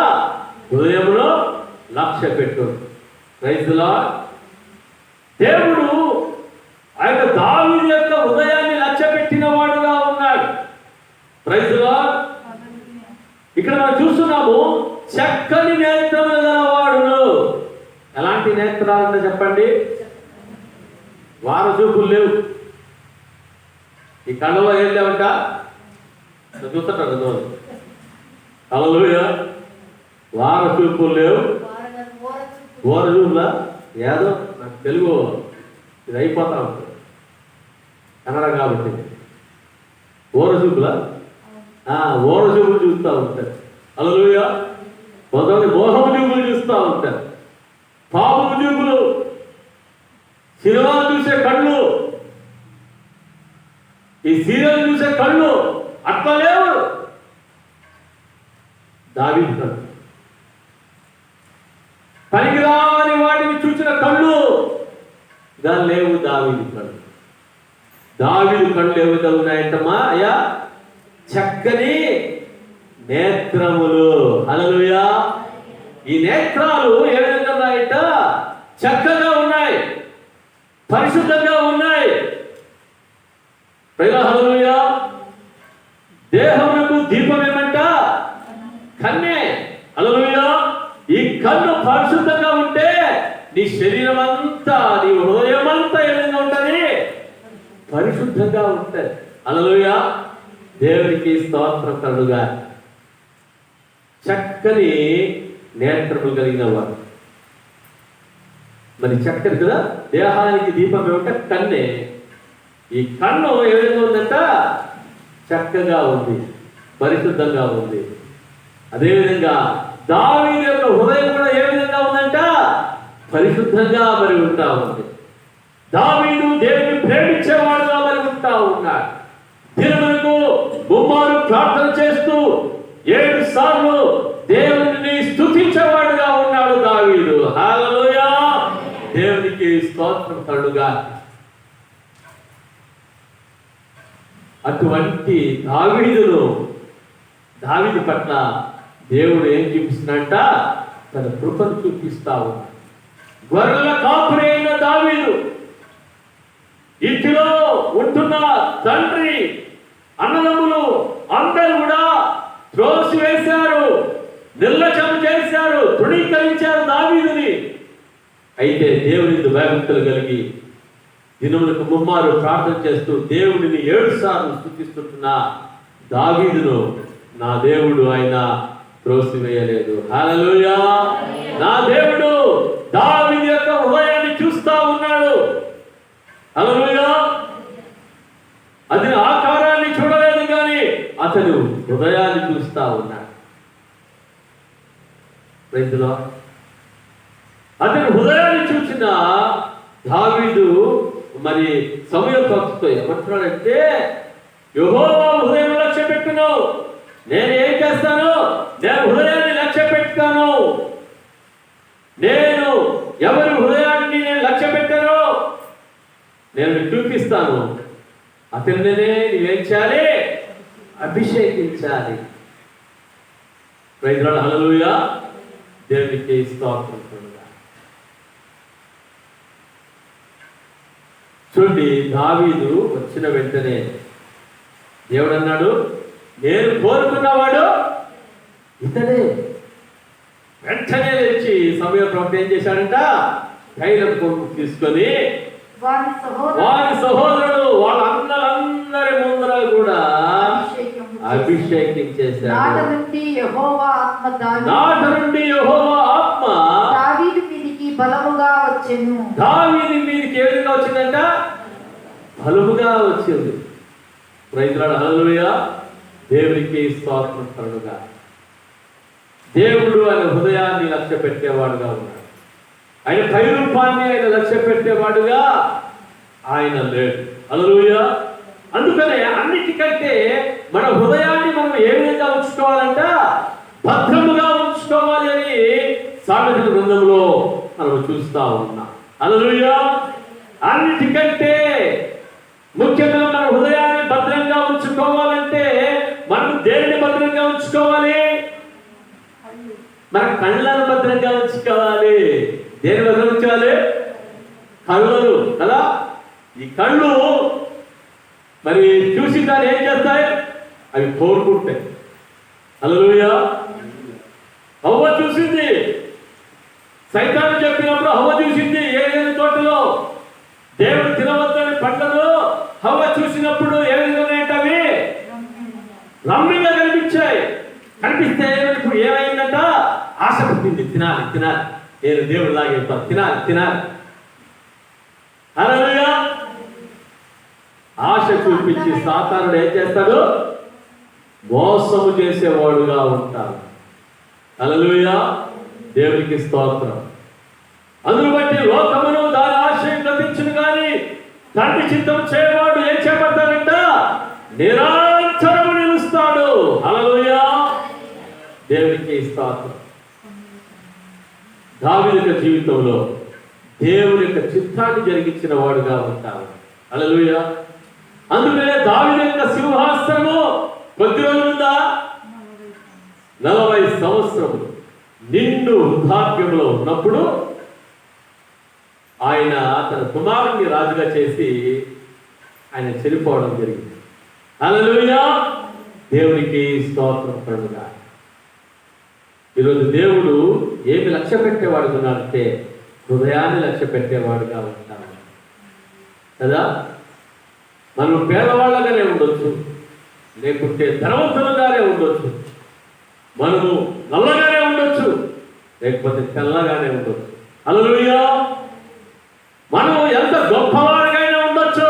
హృదయములో లక్ష్య పెట్టు. Praise the Lord. దేవుడు ఆ యొక్క దావీదు యొక్క హృదయాన్ని లక్ష్య పెట్టిన వాడుగా ఉన్నాడు. Praise the Lord. ఇక్కడ మనం చూస్తున్నాము, చక్కని నేత్రములు గలవాడును. ఎలాంటి నేత్రాలంటే చెప్పండి? వారచూపులు లేవు. ఈ కళ్ళలో ఏం లేవంట? చూస్తాడు. హల్లెలూయా. వారచూపులు లేవు. ఓరచూపులా? ఏదో నాకు తెలుగు ఇది అయిపోతా ఉంటుంది, కన్నడ కాబట్టి. ఓరచూపులా? ఓరచూపులు చూస్తూ ఉంటారు. హల్లెలూయా. కొంతమంది మోహము చూపులు చూస్తూ ఉంటారు, పాపము చూపులు, సినిమా చూసే కళ్ళు, ఈ సీరియల్ చూసే కళ్ళు అట్లా లేవు. దావీదు కళ్ళు, పనికిరాని వాటిని చూసిన కళ్ళు దాని లేవు. దావీదు కళ్ళు ఏ విధంగా ఉన్నాయంటమ్మా? అయ్యా, చక్కని నేత్రములు. హల్లెలూయా. ఈ నేత్రాలు ఏ విధంగా ఉన్నాయంట? చక్కగా ఉన్నాయి, పరిశుద్ధంగా ఉన్నాయి. హల్లెలూయా. దేహమునకు దీపం ఏమంట? కన్నే. హల్లెలూయా. ఈ కన్ను పరిశుద్ధంగా ఉంటే నీ శరీరం అంతా, నీ హృదయం అంతా ఏ విధంగా ఉంటుంది? పరిశుద్ధంగా ఉంటాయి. హల్లెలూయా, దేవునికి స్తోత్రం కలుగుగా. చక్కని నేత్రములు కలిగిన వారు. మరి చక్కని కదా, దేహానికి దీపం ఏమంటే కన్నే. ఈ కన్ను ఏ విధంగా ఉందంట? చక్కగా ఉంది, పరిశుద్ధంగా ఉంది. అదేవిధంగా దావీదు యొక్క హృదయం కూడా ఏ విధంగా ఉందంట? పరిశుద్ధంగా మరి ఉంటా ఉంది. దావీదు దేవుని ప్రేమించేవాడుగా మరి ఉంటా ఉన్నాడు. దినములకు ముమ్మారు ప్రార్థన చేస్తూ 7 సార్లు దేవుని స్తుతించేవాడుగా ఉన్నాడు దావీదు. హల్లెలూయా, దేవునికి స్తోత్రం కలుగుగా. అటువంటి దావీదు పట్ల దేవుడు ఏం చూపిస్తున్నట్ట? తన కృపను చూపిస్తా ఉన్నాడు. గొర్రెల కాపురి అయిన దావీదు, ఇంటిలో ఉంటున్న తండ్రి, అన్నదమ్ములు అందరూ కూడా త్రోసివేశారు, నిర్లక్ష్యం చేశారు, తృణీకరించారు దావీదుని. అయితే దేవుని భయభక్తులు కలిగి దినములకు ముమ్మారు ప్రార్థన చేస్తూ దేవుడిని 7 సార్లు స్తుతిస్తున్న దావీదును నా దేవుడు ఆయన త్రోసివేయలేదు. హల్లెలూయా, నా దేవుడు దావీదు యొక్క హృదయాన్ని చూస్తా ఉన్నాడు. హల్లెలూయా, అతని ఆకారాన్ని చూడలేదు కానీ అతను హృదయాన్ని చూస్తా ఉన్నాడు. Praise the Lord. అతని హృదయాన్ని చూసిన దావీదు మరి సమూయేలు భక్తుతో ఏమంటున్నాడంటే, యెహోవా హృదయం లక్ష్య పెట్టును, నేను ఏం చేస్తాను? నేను హృదయాన్ని లక్ష్య పెట్టుతాను. నేను ఎవరి హృదయాన్ని నేను లక్ష్య పెట్టానో నేను చూపిస్తాను. అతనినే నీవేం చేయాలి? అభిషేకించాలి. Praise the lord. హల్లెలూయా, దేవునికి స్తోత్రం. చూడండి, దావీదు వచ్చిన వెంటనే దేవుడు అన్నాడు, నేను కోరుకున్నవాడు ఇతడే. వెంటనే లేచి సమూయేలు ప్రవక్త ఏం చేశాడంట? తైలం కొమ్ము తీసుకొని వారి సహోదరుడు వాళ్ళందరి ముందర కూడా అభిషేకం చేశాడు. నాట నుండి యెహోవా ఆత్మ దావీదు మీదికి బలముగా వచ్చెను. దావీదు మీదికి ఏ విధంగా వచ్చిందంట? బలముగా వచ్చింది. Praise the lord. హల్లెలూయా, దేవునికి స్తోత్రం కలుగుగా. దేవుడు ఆయన హృదయాన్ని లక్ష్య పెట్టేవాడుగా ఉన్నాడు. ఆయన కైరూపాన్ని ఆయన లక్ష్య పెట్టేవాడుగా ఆయన లేడు. హల్లెలూయా. అందుకనే అన్నిటికంటే మన హృదయాన్ని మనం ఏ విధంగా ఉంచుకోవాలంట? భద్రముగా ఉంచుకోవాలి అని సామెతల గ్రంథంలో మనం చూస్తా ఉన్నాం. హల్లెలూయా. అన్నిటికంటే ముఖ్యంగా మన హృదయాన్ని భద్రంగా ఉంచుకోవాలంటే మనం దేనిని భద్రంగా ఉంచుకోవాలి? మన కళ్ళను భద్రంగా ఉంచుకోవాలి. దేని భద్రంగా ఉంచుకోవాలి? కళ్ళు కదా. ఈ కళ్ళు మరి చూసి దాన్ని ఏం చేస్తాయి? అవి కోరుకుంటాయి. హల్లెలూయా. హవ్వ చూసింది, సైతాను చెప్పినప్పుడు హవ్వ చూసింది ఏదైనా తోటలో దేవుడు తినవద్దని పంటలో హవ్వ చూసినప్పుడు ఏ విధంగా అవి రమ్యంగా కనిపిస్తే ఇప్పుడు ఏమైందంట? ఆశ పుట్టింది, తినాలి తినాలి, నేను దేవుడు లాగే తినాలి తినాలి. హల్లెలూయా. ఆశ చూపించి సాతానుడు ఏం చేస్తాడు? మోసము చేసేవాడుగా ఉంటాడు. హల్లెలూయా, దేవునికి స్తోత్రం. అందును బట్టి లోకమును దాని ఆశయం గతించును కానీ తండ్రి చిత్తం చేయవాడు ఏం చేపడతాడంట? నిరంతరము నిలుస్తాడు. హల్లెలూయా, దేవునికి స్తోత్రం. దావీదు యొక్క జీవితంలో దేవుని యొక్క చిత్తాన్ని జరిగించిన వాడుగా ఉంటాడు. హల్లెలూయా. అందుకనే దావీదు యొక్క సింహాసనము కొద్ది రోజులుందా? 40 సంవత్సరములు నిండు వృద్ధాప్యంలో ఉన్నప్పుడు ఆయన తన కుమారుని రాజుగా చేసి ఆయన చనిపోవడం జరిగింది. హల్లెలూయా, దేవునికి స్తోత్రం కలుగుగా. ఈరోజు దేవుడు ఏమి లక్ష్య పెట్టేవాడుగా ఉన్నాడంటే హృదయాన్ని లక్ష్య పెట్టేవాడుగా ఉంటాడు కదా. మనం పేదవాళ్ళగానే ఉండొచ్చు, లేకుంటే ధనవంతులుగానే ఉండొచ్చు, మనము నల్లగానే ఉండొచ్చు, లేకపోతే తెల్లగానే ఉండొచ్చు. హల్లెలూయా. మనం ఎంత గొప్పవాడిగైనా ఉండొచ్చు,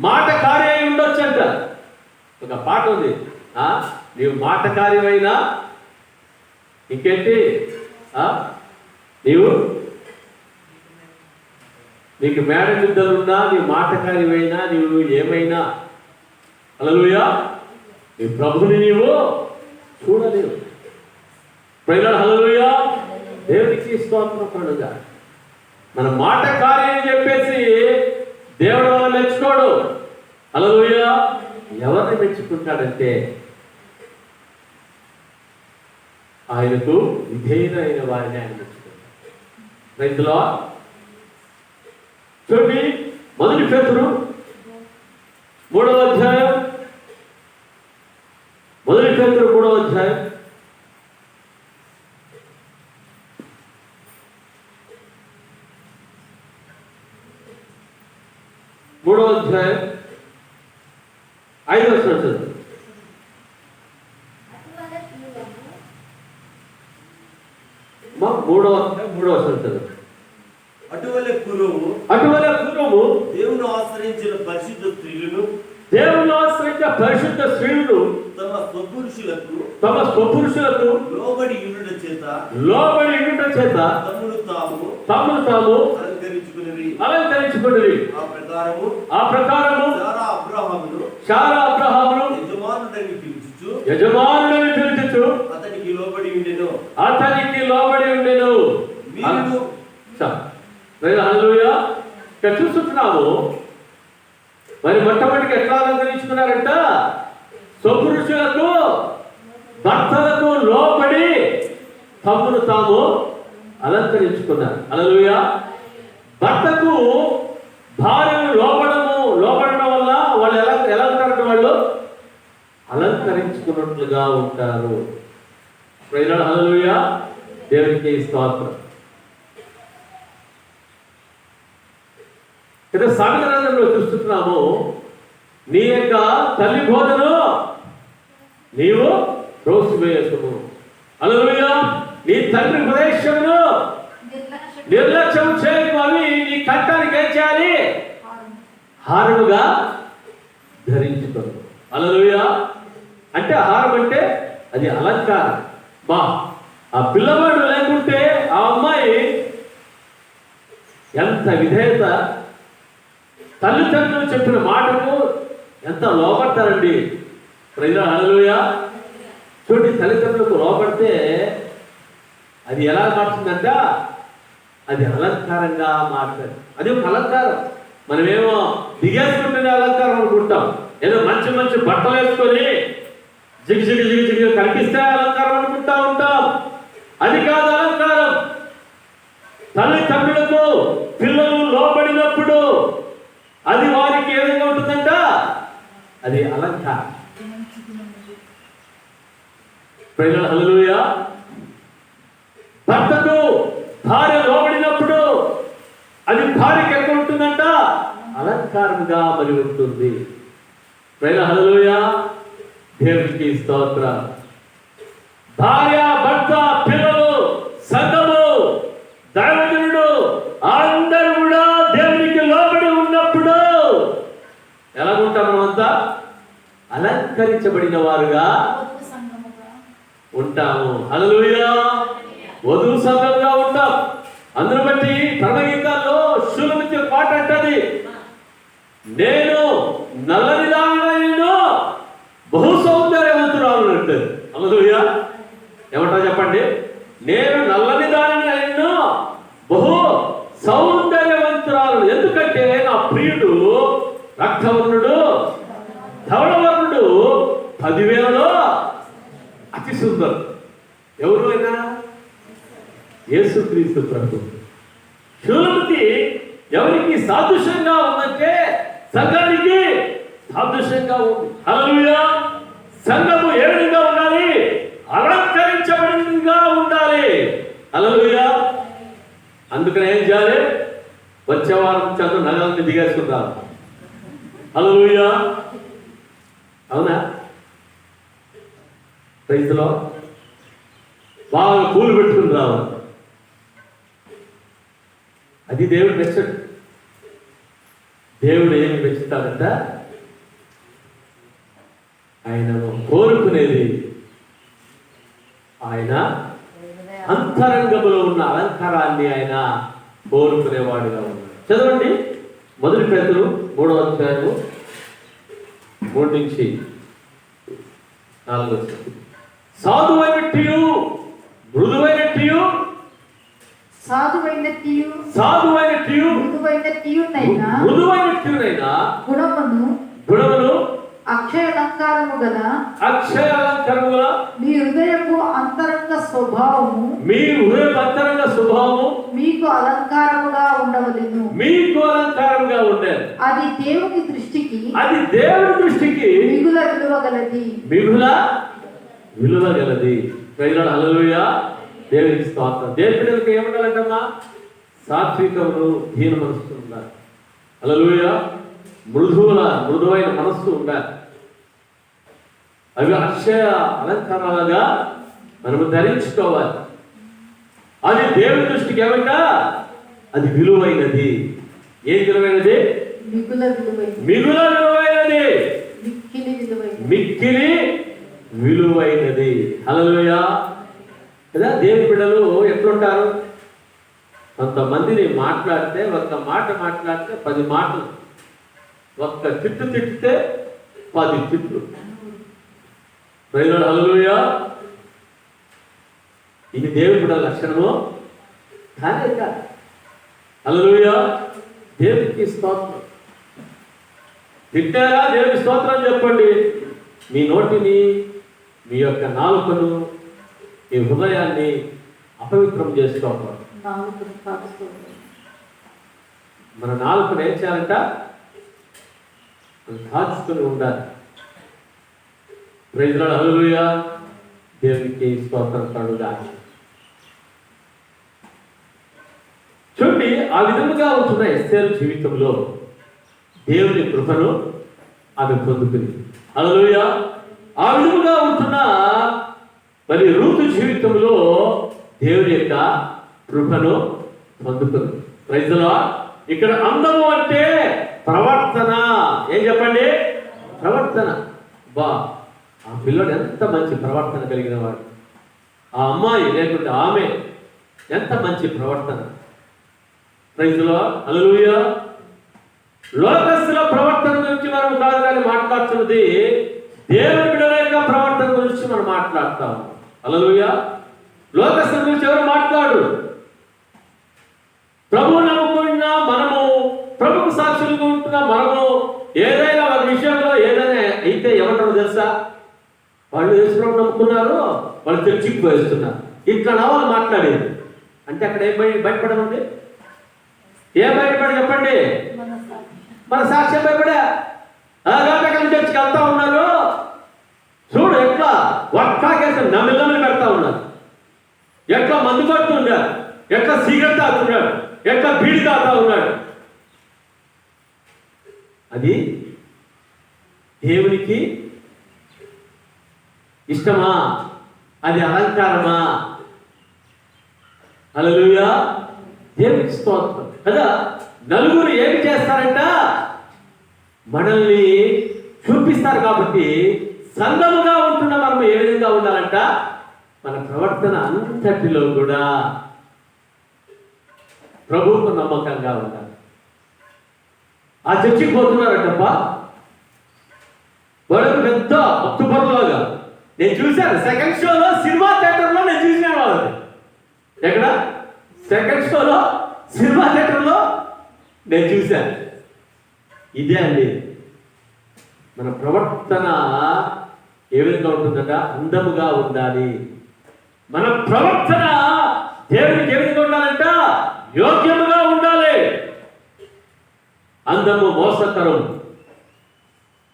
మాటకారి అయి ఉండొచ్చు అంట. ఒక పాట ఉంది, నీవు మాటకారివైనా ఇంకేంటి, నీకు మేడ నిద్రలున్నా, నీవు మాటకారివైనా, నీవు ఏమైనా, హల్లెలూయా, నీ ప్రభుని నీవు చూడలేవు. ప్రైజ్, హల్లెలూయా. దేవునికి స్తోత్రం. మన మాటకారి అని చెప్పేసి దేవుడు మనం మెచ్చుకోడు. హల్లెలూయా. ఎవరిని మెచ్చుకుంటాడంటే ఆయనకు విధేయులైన వారిని ఆయన మెచ్చుకుంటాడు. Praise lord. చూడండి, 1 పేతురు 3వ అధ్యాయం, 1 పేతురు 3వ అధ్యాయం 3వ అధ్యాయం 5వ వచనం. 3వ అధ్యాయం 3వ వచనం. అటువలే పూర్వము దేవుని ఆశ్రయించిన పరిశుద్ధ స్త్రీలను తమ స్వపురుషులకు లోబడి ఉండుట చేత తమను తాము అలంకరించుకుని ఆ ప్రకారము శారా అబ్రహామును యజమానుడని పిలుచుచు అతనికి లోబడి ఉండెను. హల్లెలూయా. ఇక్కడ చూస్తున్నాము, మరి మొట్టమొదటికి ఎట్లా అలంకరించుకున్నారంట? స్వపురుషులకు, భర్తలకు లోబడి తమను తాము అలంకరించుకున్నారు. హల్లెలూయా. భర్తకు భార్యను లోబడడం వల్ల వాళ్ళు ఎలా ఉంటారంటే వాళ్ళు అలంకరించుకున్నట్లుగా ఉంటారు. Praise lord. హల్లెలూయా. దేవునికి స్తోత్రం. ఇక్కడ సామెతల గ్రంథంలో చూస్తున్నాము, నీ యొక్క తల్లి బోధను నీవు త్రోసివేయకుము. హల్లెలూయా. నీ తండ్రి ఉపదేశమును నిర్లక్ష్యం చేయకు. అవి నీ కంఠానికి ఏం చేయాలి? హారముగా ధరించుకో. హల్లెలూయా. అంటే హారం అంటే అది అలంకారం. ఆ పిల్లవాడు లేకుంటే ఆ అమ్మాయి ఎంత విధేయత, తల్లిదండ్రులు చెప్పిన మాటకు ఎంత లోపడతారండి. Praise lord. హల్లెలూయా. చూడండి, తల్లిదండ్రులకు లోపడితే అది ఎలా మారుతుందంట? అది అలంకారంగా మారుతుంది. అది ఒక అలంకారం. మనమేమో దిగేసుకుంటేనే అలంకారం అనుకుంటాం. ఏదో మంచి మంచి బట్టలు వేసుకొని జిగి కనిపిస్తే అలంకారం అనుకుంటా ఉంటాం. అది కాదు అలంకారం. తల్లిదండ్రులకు పిల్లలు లోబడినప్పుడు అది వారికి ఏ విధంగా ఉంటుందంట? అది అలంకారం. Praise lord. హల్లెలూయా. భర్తకు భార్య లోబడినప్పుడు అది భార్యకి ఎక్కడ ఉంటుందంట? అలంకారంగా మరి ఉంటుంది. Praise lord. హల్లెలూయా. దేవునికి స్తోత్రం. భార్య, భర్త, పిల్లలు, సంఘము, దైవజనుడు అందరూ కూడా దేవునికి లోబడి ఉన్నప్పుడు ఎలా ఉంటాం? మనమంతా అలంకరించబడిన వారుగా ఉంటాము. హల్లెలూయా. వధువు సంఘంగా ఉంటాం. అందును బట్టి పరమగీతాల్లో శూలమితి పాట అంటది, నేను నల్లనిదానైను బహు సౌందర్యవంతురాలు అంటది. హల్లెలూయా. ఏమంటారు చెప్పండి? నేను నల్లనిదానైను బహు సౌందర్యవంతురాలు. ఎందుకంటే నా ప్రియుడు రక్తవర్ణుడు, ధవళవర్ణుడు, 10,000లో అతి సుందరం. ఎవరు అయినా? యేసుక్రీస్తు ప్రభు. శూలమితి ఎవరికి సాదృశ్యంగా ఉందంటే సంఘానికి సాదృశ్యంగా ఉంది. హల్లెలూయా. సంఘము ఏ విధంగా ఉండాలి? అలంకరించబడినదిగా ఉండాలి. హల్లెలూయా. అందుకని ఏం చేయాలి? వచ్చే వారం చదువు నగరాన్ని దిగేసుకుంటారు. హల్లెలూయా. అవునా? ప్రైజ్లో బాగా పూలు పెట్టుకుని రావాలి. అది దేవుడు మెచ్చడు. దేవుడు ఏమి మెచ్చుతాడంట? ఆయన కోరుకునేది ఆయన అంతరంగంలో ఉన్న అలంకారాన్ని ఆయన కోరుకునేవాడుగా ఉన్నాడు. చదవండి 1 పేతురు 3వ అధ్యాయము 3 నుంచి 4. సాధువైనట్టు మృదువైనట్టు మృదువైనట్టునైనా గుణమును అక్షయాలంకారము గల మీ హృదయపు అంతరంగ స్వభావము మీకు అలంకారముగా ఉండవలెను. అది దేవుని దృష్టికి మిగుల విలువ గలది. హల్లెలూయా. దేవునికి స్తోత్రం. దేవునికి ఏమంటారంటమ్మా? సాత్వికమును దీన మనస్సు ఉండాలి. హల్లెలూయా. మృదువైన మనస్సు ఉండాలి. అవి అక్షయ అలంకారాలుగా మనము ధరించుకోవాలి. అది దేవుని దృష్టికి ఏమంట? అది విలువైనది. ఏం విలువైనది? మిగుల విలువైనది, మిక్కిలి విలువైనది. హల్లెలూయా. కదా దేవుని బిడ్డలు ఎట్లుంటారు? కొంతమందిని మాట్లాడితే ఒక్క మాట మాట్లాడితే 10 మాటలు, ఒక్క తిట్టు తిట్టితే 10 తిట్లు. హల్లెలూయా. ఇది దేవుని బిడ్డల లక్షణము కానే కాదు. హల్లెలూయా. దేవునికి స్తోత్రం. తిట్టారా? దేవునికి స్తోత్రం చెప్పండి. మీ నోటిని, మీ యొక్క నాలుకను, మీ హృదయాన్ని అపవిత్రం చేసుకోవాలి. మన నాలుకను ఏం చేయాలంట? కాచుకొని ఉండాలి. Praise lord. హల్లెలూయా. దేవునికి స్తోత్రం కలుగుగాక. చూడండి, ఆ విధముగా ఉంటున్న ఎస్తేరు జీవితంలో దేవుని కృపను ఆమె పొందుకుంది. హల్లెలూయా. ఆ విధముగా ఉంటున్న మరి రూతు జీవితంలో దేవుని యొక్క కృపను పొందుకుంది. Praise lord. ఇక్కడ అందము అంటే ప్రవర్తన. ఏం చెప్పండి? ప్రవర్తన. ఆ పిల్లడు ఎంత మంచి ప్రవర్తన కలిగిన వాడు. ఆ అమ్మాయి లేకుంటే ఆమె ఎంత మంచి ప్రవర్తన. Praise lord. హల్లెలూయా. లోకస్తుల ప్రవర్తన గురించి మనం కాదు కానీ మాట్లాడుతున్నది దేవుని బిడ్డల యొక్క ప్రవర్తన గురించి మనం మాట్లాడతాం. హల్లెలూయా. లోకస్తుల గురించి ఎవరు మాట్లాడు? ప్రభువు నమ్ముకున్న మనము, ప్రభుకు సాక్షులుగా ఉంటున్న మనము ఏదైనా ఒక విషయంలో ఏదైనా అయితే ఏమంటారో తెలుసా? వాళ్ళు యేసుప్రభు నమ్ముకున్నారు, వాళ్ళు చర్చికి వేస్తున్నారు. ఇట్లా నవ్వాలి మాట్లాడేది అంటే అక్కడ ఏం బయటపడమండి? ఏం బయటపడి చెప్పండి? మన సాక్ష్యం భయపడా గంటకల్లి చర్చికి వెళ్తా ఉన్నారు. చూడు ఎట్లా వట్టాకేసి నమ్మిల్లమని పెడతా ఉన్నారు, ఎట్లా మందు పడుతున్నాడు, ఎట్లా సిగరెట్ తాగుతున్నాడు, ఎట్లా బీడి తాగుతా ఉన్నాడు. అది దేవునికి ఇష్టమా? అది అలంకారమా? హల్లెలూయా. దేవునికి స్తోత్రం కదా. నలుగురు ఏమి చేస్తారంట? మనల్ని చూపిస్తారు. కాబట్టి సంఘముగా ఉంటున్న మనం ఏ విధంగా ఉండాలంట? మన ప్రవర్తన అంతటిలో కూడా ప్రభువుకు నమ్మకంగా ఉండాలి. ఆ చర్చికి పోతున్నారంటప్ప, వాళ్ళకి పెద్ద భక్తుపరులాగా నేను చూశాను. సెకండ్ షోలో సినిమా థియేటర్లో నేను చూసాను వాళ్ళని. ఎక్కడ? సెకండ్ షోలో సినిమా థియేటర్లో నేను చూశాను. ఇదే అండి మన ప్రవర్తన ఏ విధంగా ఉంటుందంట? అందముగా ఉండాలి. మన ప్రవర్తన దేవునికి ఏ విధంగా ఉండాలంట? యోగ్యముగా ఉండాలి. అందము మోసకరం.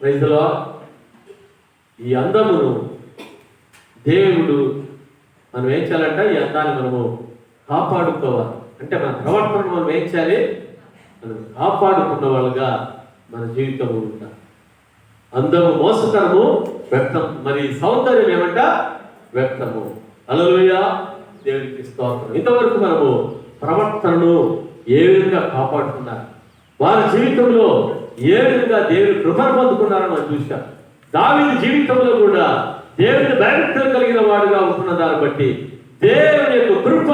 Praise the lord. ఈ అందమును దేవుడు మనం ఏం చేయాలంట? ఈ అందాన్ని మనము కాపాడుకోవాలి. అంటే మన ప్రవర్తన మనం ఏం చేయాలి? మనం కాపాడుకున్న వాళ్ళుగా మన జీవితము ఉండాలి. అందము మోసకరము, వ్యక్తం మరి సౌందర్యం ఏమంట వ్యక్తము. హల్లెలూయా, దేవునికి స్తోత్రం. ఇంతవరకు మనము ప్రవర్తనను ఏ విధంగా కాపాడుతున్నారు, వారి జీవితంలో ఏ విధంగా దేవుని కృపను పొందుకున్నారో మనం చూశాం. దావీదు జీవితంలో కూడా దేవుని భయభక్తులు కలిగిన వాడుగా ఉంటున్న దాన్ని బట్టి దేవుని యొక్క కృప,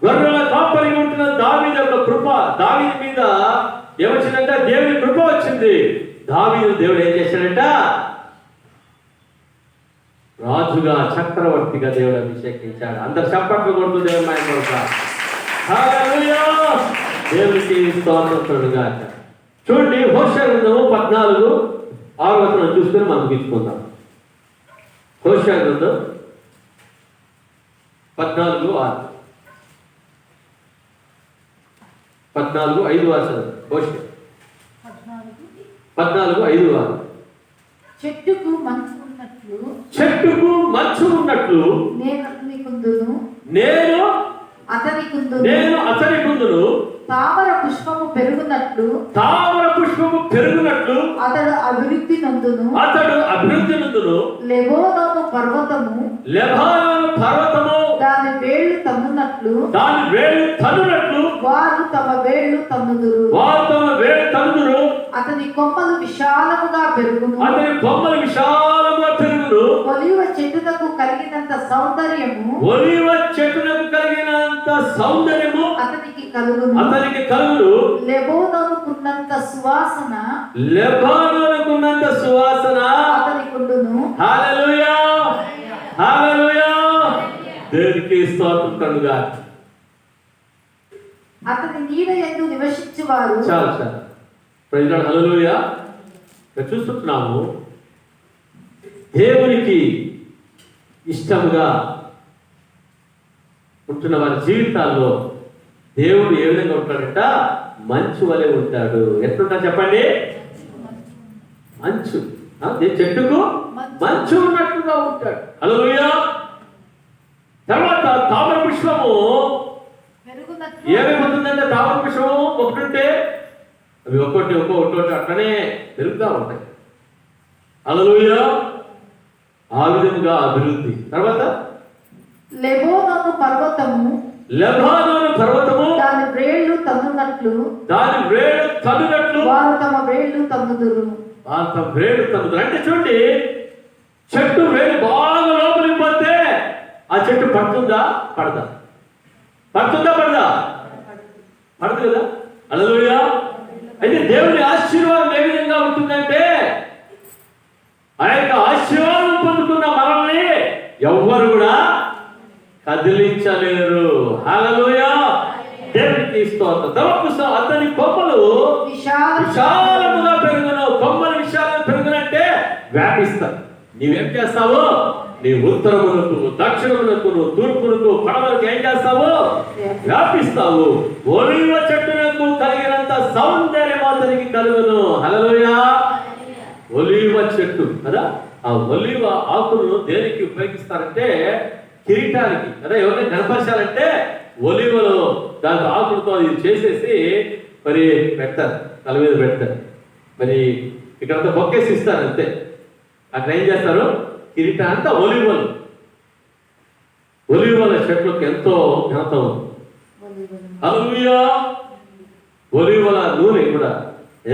గొర్రెల కాపరిగా ఉంటున్న దావీదు యొక్క కృప దావీదు మీద ఏమొచ్చిందంట? దేవుని కృప వచ్చింది. దావీదు దేవుడు ఏం చేశాడంట? రాజుగా, చక్రవర్తిగా దేవుడు అభిషేకించాడు. అందరు చప్పట్లు కొడుతూ దేవుని మహిమ పలుకుతారు. హల్లెలూయా, దేవునికి స్తోత్రములుగా. చూడండి, హోషేయ గ్రంథము 14:6 చూసుకొని మనం ముగించుకుందాం. హోషేయ గ్రంథం 14:6, 14:5 హోషేయ 14:5. చెట్టుకు మంచు ఉన్నట్లు చెట్టుకు మంచు ఉన్నట్లు నేను అతనికుందును, నేను అతని కుందును. తామర పుష్పము పెరుగునట్లు అతడు అభివృద్ధి నందును. లెబానోను పర్వతము దాని వేళ్ళు తన్నునట్లు వారు తమ వేళ్ళు తన్నుదురు. అతని కొమ్మలు విశాలముగా పెరుగును. ఒలీవ చెట్టునకు కలిగినంత సౌందర్యము అతనికి కలుగును. లెబానోనుకున్నంత సువాసన అతనికుండును. హల్లెలూయా, హల్లెలూయా, దేవునికి స్తోత్రం కలుగుగా. అతని నీడ యందు నివసించువారు. చాలు ప్రైజ్ లార్డ్, హల్లెలూయా. ఇక్కడ చూస్తున్నాము, దేవునికి ఇష్టముగా ఉంటున్న వారి జీవితాల్లో దేవుడు ఏ విధంగా ఉంటాడంట? మంచు వలె ఉంటాడు. ఎట్లుంటా చెప్పండి? మంచు, చెట్టుకు మంచు ఉన్నట్లుగా ఉంటాడు. హల్లెలూయా. తర్వాత తామర పుష్పము ఏమైపోతుందంటే, తామర పుష్పము ఒకటి అవి ఒక్కొక్కటి అట్లనే పెరుగుతూ ఉంటాయి. హల్లెలూయా. ఆ విధంగా అభివృద్ధి. తర్వాత లెబానోను పర్వతము దాని వేళ్ళు తన్నునట్లు వారు తమ వేళ్ళు తన్నుదురు. అంటే చూడండి, చెట్టు వేలు బాగా లోపలికి పోతే ఆ చెట్టు పడుతుందా? పడదు కదా. హల్లెలూయా. అయితే దేవుని ఆశీర్వాదం ఏ విధంగా ఉంటుందంటే, ఆ యొక్క ఆశీర్వాదం పొందుకున్న మనల్ని ఎవ్వరు కూడా కదిలించలేరు. హల్లెలూయా, దేవునికి స్తోత్రం. అతని కొమ్మలు విశాలముగా పెరుగును. కొమ్మలు విశాలంగా పెరుగునంటే వ్యాపిస్తాయి. నీవేం చేస్తావు? నీ ఉత్తరమునకు, దక్షిణమునకు, తూర్పునకు, పడమరకు ఏం చేస్తావు? వ్యాపిస్తావు. ఒలీవ చెట్టునకు కలిగినంత సౌందర్యం అతనికి కలుగును. హల్లెలూయా. ఒలీవ చెట్టు కదా, ఆ ఒలీవ ఆకులను దేనికి ఉపయోగిస్తారంటే కిరీటానికి కదా. ఎవరైనా కనపరచాలంటే ఒలీవలో దాని ఆకులతో ఇది చేసేసి మరి పెడతారు, తల మీద పెడతారు. మరి ఇక్కడంతా బొక్కేసి ఇస్తారు అంతే. అక్కడ ఏం చేస్తారు? కిరీటం అంతా ఒలీవల చెట్లకు ఎంతో ఘనత ఉంది. హల్లెలూయా. ఒలీవల నూనె కూడా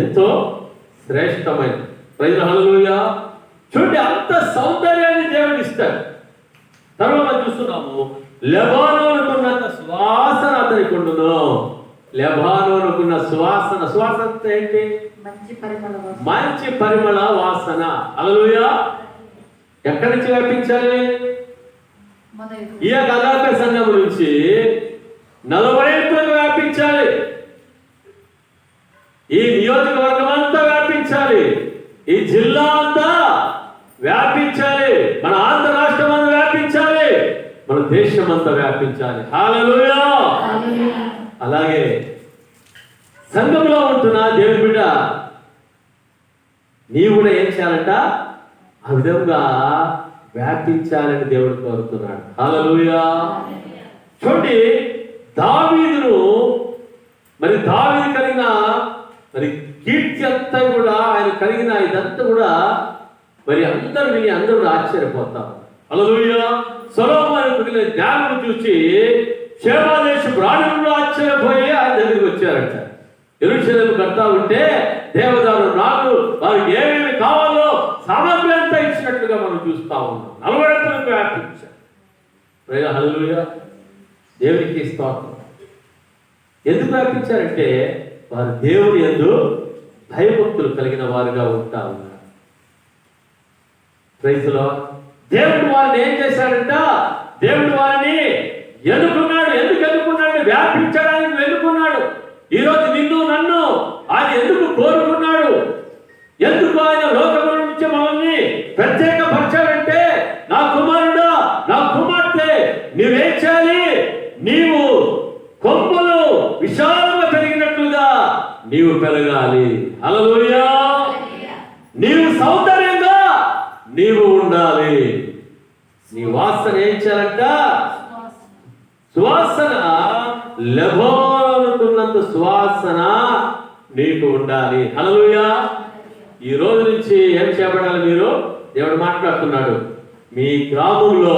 ఎంతో శ్రేష్టమైనది. ప్రైజ్ హల్లెలూయా. చూడండి, అంత సౌందర్యాన్ని దేవుడు ఇస్తాడు. తర్వాత చూస్తున్నాము, లెబానోనుకున్నంత సువాసన అతనికి ఉండును. లెబానోనుకున్న సువాసన అంటే ఏంటి? మంచి పరిమళ వాసన. హల్లెలూయా. ఎక్కడి నుంచి వ్యాపించాలి? ఈ గదాపే సంఘం నుంచి 40 వ్యాపించాలి. ఈ నియోజకవర్గం అంతా వ్యాపించాలి. ఈ జిల్లా అంతా వ్యాపించాలి. మన ఆంధ్ర రాష్ట్రం అంతా వ్యాపించాలి. మన దేశం అంతా వ్యాపించాలి. హల్లెలూయా. అలాగే సంఘంలో ఉంటున్న దేవుని బిడ్డ, నీవు కూడా ఏం చేయాలంట? ఆ విధంగా వ్యాపించాలని దేవుడు కోరుతున్నాడు. హల్లెలూయా. చూడండి, దావీదు కలిగిన మరి కీర్తి అంతా కూడా ఆయన కలిగిన ఇదంతా కూడా మరి అందరూ విని అందరూ కూడా ఆశ్చర్యపోతారు. హల్లెలూయా. సొలొమోను కలిగిన జ్ఞానం చూసి శేబాదేశపు రాజులు కూడా ఆశ్చర్యపోయి ఆయన దగ్గరికి వచ్చారంట. యెరూషలేము కడతా ఉంటే దేవదారు రాజు వారికి ఏమేమి కావాలో సామగ్రి అంతా ఇచ్చినట్లుగా మనం చూస్తా ఉన్నాం. 40 అంతలకు వ్యాపించారు. హల్లెలూయా. దేవునికి స్తోత్రం. ఎందుకు వ్యాపించారంటే వారు దేవుని యందు భయభక్తులు కలిగిన వారుగా ఉంటా ఉన్నారు. Praise Lord. దేవుడు వారిని ఏం చేశాడంట? దేవుడు వారిని ఎన్నుకున్నాడు. ఎందుకు ఎన్నుకున్నాడు? వ్యాపించడానికి ఎన్నుకున్నాడు. ఈరోజు నిన్ను నన్ను ఆయన ఎందుకు కోరుకున్నాడు? ఎందుకు ఆయన లోకముల నుంచి మనల్ని ప్రత్యేకపరచాడంటే, నా కుమారుడా, నా కుమార్తె, నీవేం చేయాలి? నీవు కొమ్ములు విశాలంగా పెరిగినట్లుగా నీవు పెరగాలి. హల్లెలూయా. నీవు సౌందర్యంగా నీవు ఉండాలి. నీ వాసన ఏం చేయాలంట? సువాసన, లెబానోనుకున్నంత సువాసన నీకు ఉండాలి. హల్లెలూయా. ఈ రోజు నుంచి ఏం చేయబడాలి? మీరు దేవుడు మాట్లాడుతున్నాడు. మీ గ్రామంలో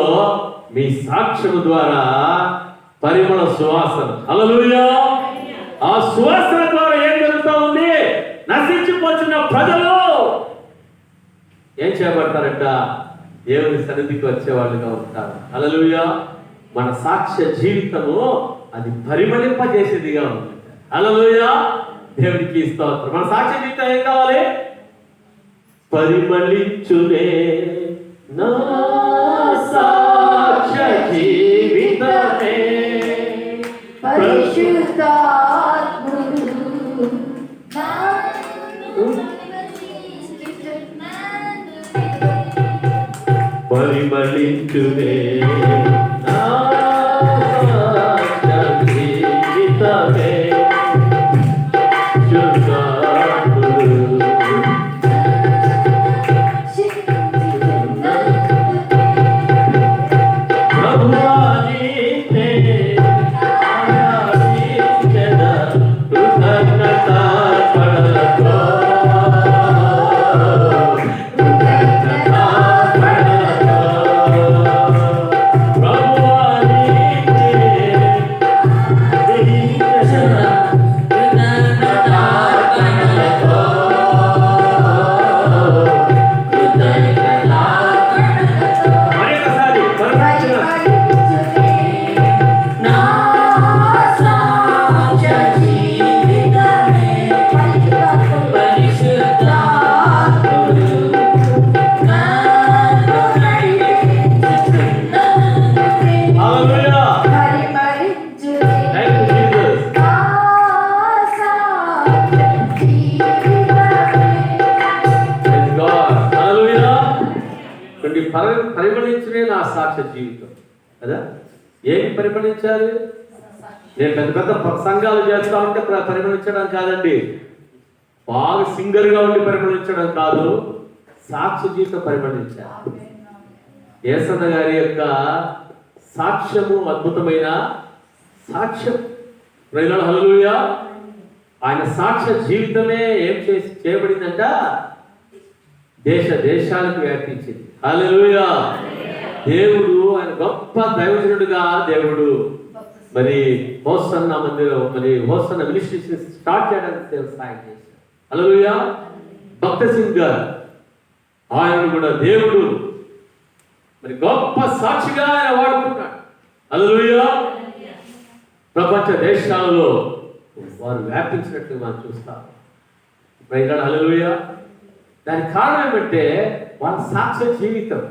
మీ సాక్ష్యము ద్వారా పరిమళ సువాసన. హల్లెలూయా. ఆ సువాసన ద్వారా ఏం జరుగుతూ ఉంది? నశించిపోతున్న ప్రజలు ఏం చేయబడతారంట? దేవుని సన్నిధికి వచ్చేవాళ్ళుగా ఉంటారు. హల్లెలూయా. మన సాక్ష్య జీవితము అది పరిమళింపజేసేదిగా ఉంది. హల్లెలూయా. దేవునికి స్తోత్రం. మన సాక్ష్య జీవితం ఏం కావాలి? పరిమళించునే నా సాక్ష్య జీవితమే పరిశుద్ధాత్ముడు పరిమళించునే నా సాక్ష్య జీవితమే శుద్ధాత్ముడు పరిమళించనే నా సాక్ష్య జీవితం కదా. ఏమి పరిమళించాలి? నేను పెద్ద పెద్ద సంఘాలు చేస్తా ఉంటే పరిమళించడం కాదండి. బాగా సింగర్గా ఉండి పరిమళించడం కాదు. సాక్ష్య జీవితం పరిమళించాలి. యేసన్న గారి యొక్క సాక్ష్యము అద్భుతమైన సాక్ష్యం. హల్లెలూయా. ఆయన సాక్ష్య జీవితమే ఏం చేయబడిందంట? దేశ దేశాలకు వ్యాపించింది. హల్లెలూయా. దేవుడు ఆయన గొప్ప దైవజనుడిగా దేవుడు మరి హోసన్న మందిరం మరి హోసన్న మినిస్ట్రీస్ స్టార్ట్ చేయడానికి సహాయం చేశారు. హల్లెలూయా. భక్త సింగ్ గారు ఆయన కూడా దేవుడు మరి గొప్ప సాక్షిగా ఆయన వాడుకున్నాడు. హల్లెలూయా. ప్రపంచ దేశాలలో వారు వ్యాపించినట్లు మనం చూస్తాం. హల్లెలూయా. దానికి కారణం ఏమంటే వాళ్ళ సాక్ష్య జీవితం.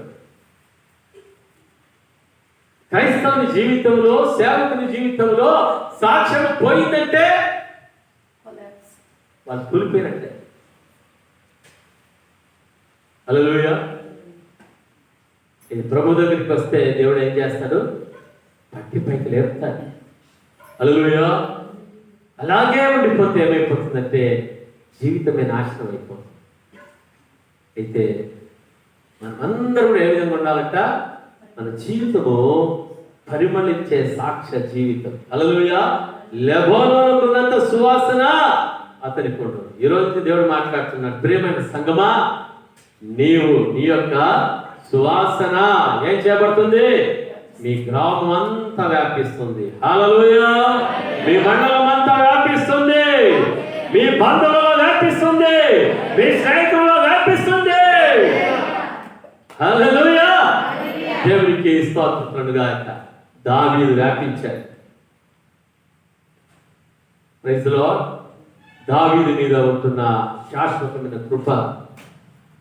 క్రైస్తవుని జీవితంలో, సేవకుని జీవితంలో సాక్ష్యం పోయిందంటే వాళ్ళు కూలిపోయినట్టే. హల్లెలూయా. ఇది ప్రభు దగ్గరికి వస్తే దేవుడు ఏం చేస్తాడు? పట్టి పైకి లేపుతాడు. హల్లెలూయా. అలాగే ఉండిపోతే ఏమైపోతుందంటే జీవితమే నాశనం అయిపోతుంది. అయితే మనమందరూ ఏ విధంగా ఉండాలంట? మన జీవితము పరిమళించే సాక్ష్య జీవితం. హల్లెలూయా. లెబానోనుకున్నంత సువాసన అతనికి ఉండదు. ఈరోజు దేవుడు మాట్లాడుతున్నాడు, ప్రియమైన సంగమా, నీవు నీ యొక్క సువాసన ఏం చేయబడుతుంది? మీ గ్రామం అంతా వ్యాపిస్తుంది. హల్లెలూయా! మీ మండలం అంతా వ్యాపిస్తుంది, మీ బంధువులలో వ్యాపిస్తుంది, మీ స్నేహితులలో వ్యాపిస్తుంది. హల్లెలూయా! దేవునికి స్తోత్రముగాక. దావీదు వ్యాపించాడు. Praise the lord. దావీదు మీద ఉంటున్న శాశ్వతమైన కృప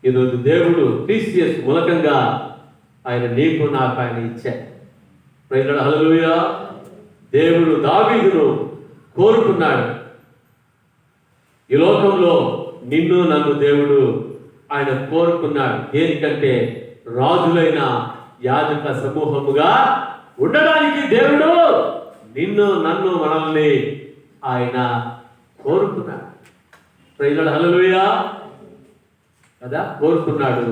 ఈరోజు దేవుడు క్రీస్తు మూలకంగా ఆయన నీకు నాకు ఆయన ఇచ్చాడు. Praise the lord. హల్లెలూయా! దేవుడు దావీదును కోరుకున్నాడు. ఈ లోకంలో నిన్ను నన్ను దేవుడు ఆయన కోరుకున్నాడు. దేనికంటే రాజులైన యాజక సమూహముగా ఉండడానికి దేవుడు నిన్ను నన్ను మనల్ని ఆయన కోరుకున్నాడు. Praise the lord. హల్లెలూయా! కదా కోరుకున్నాడు.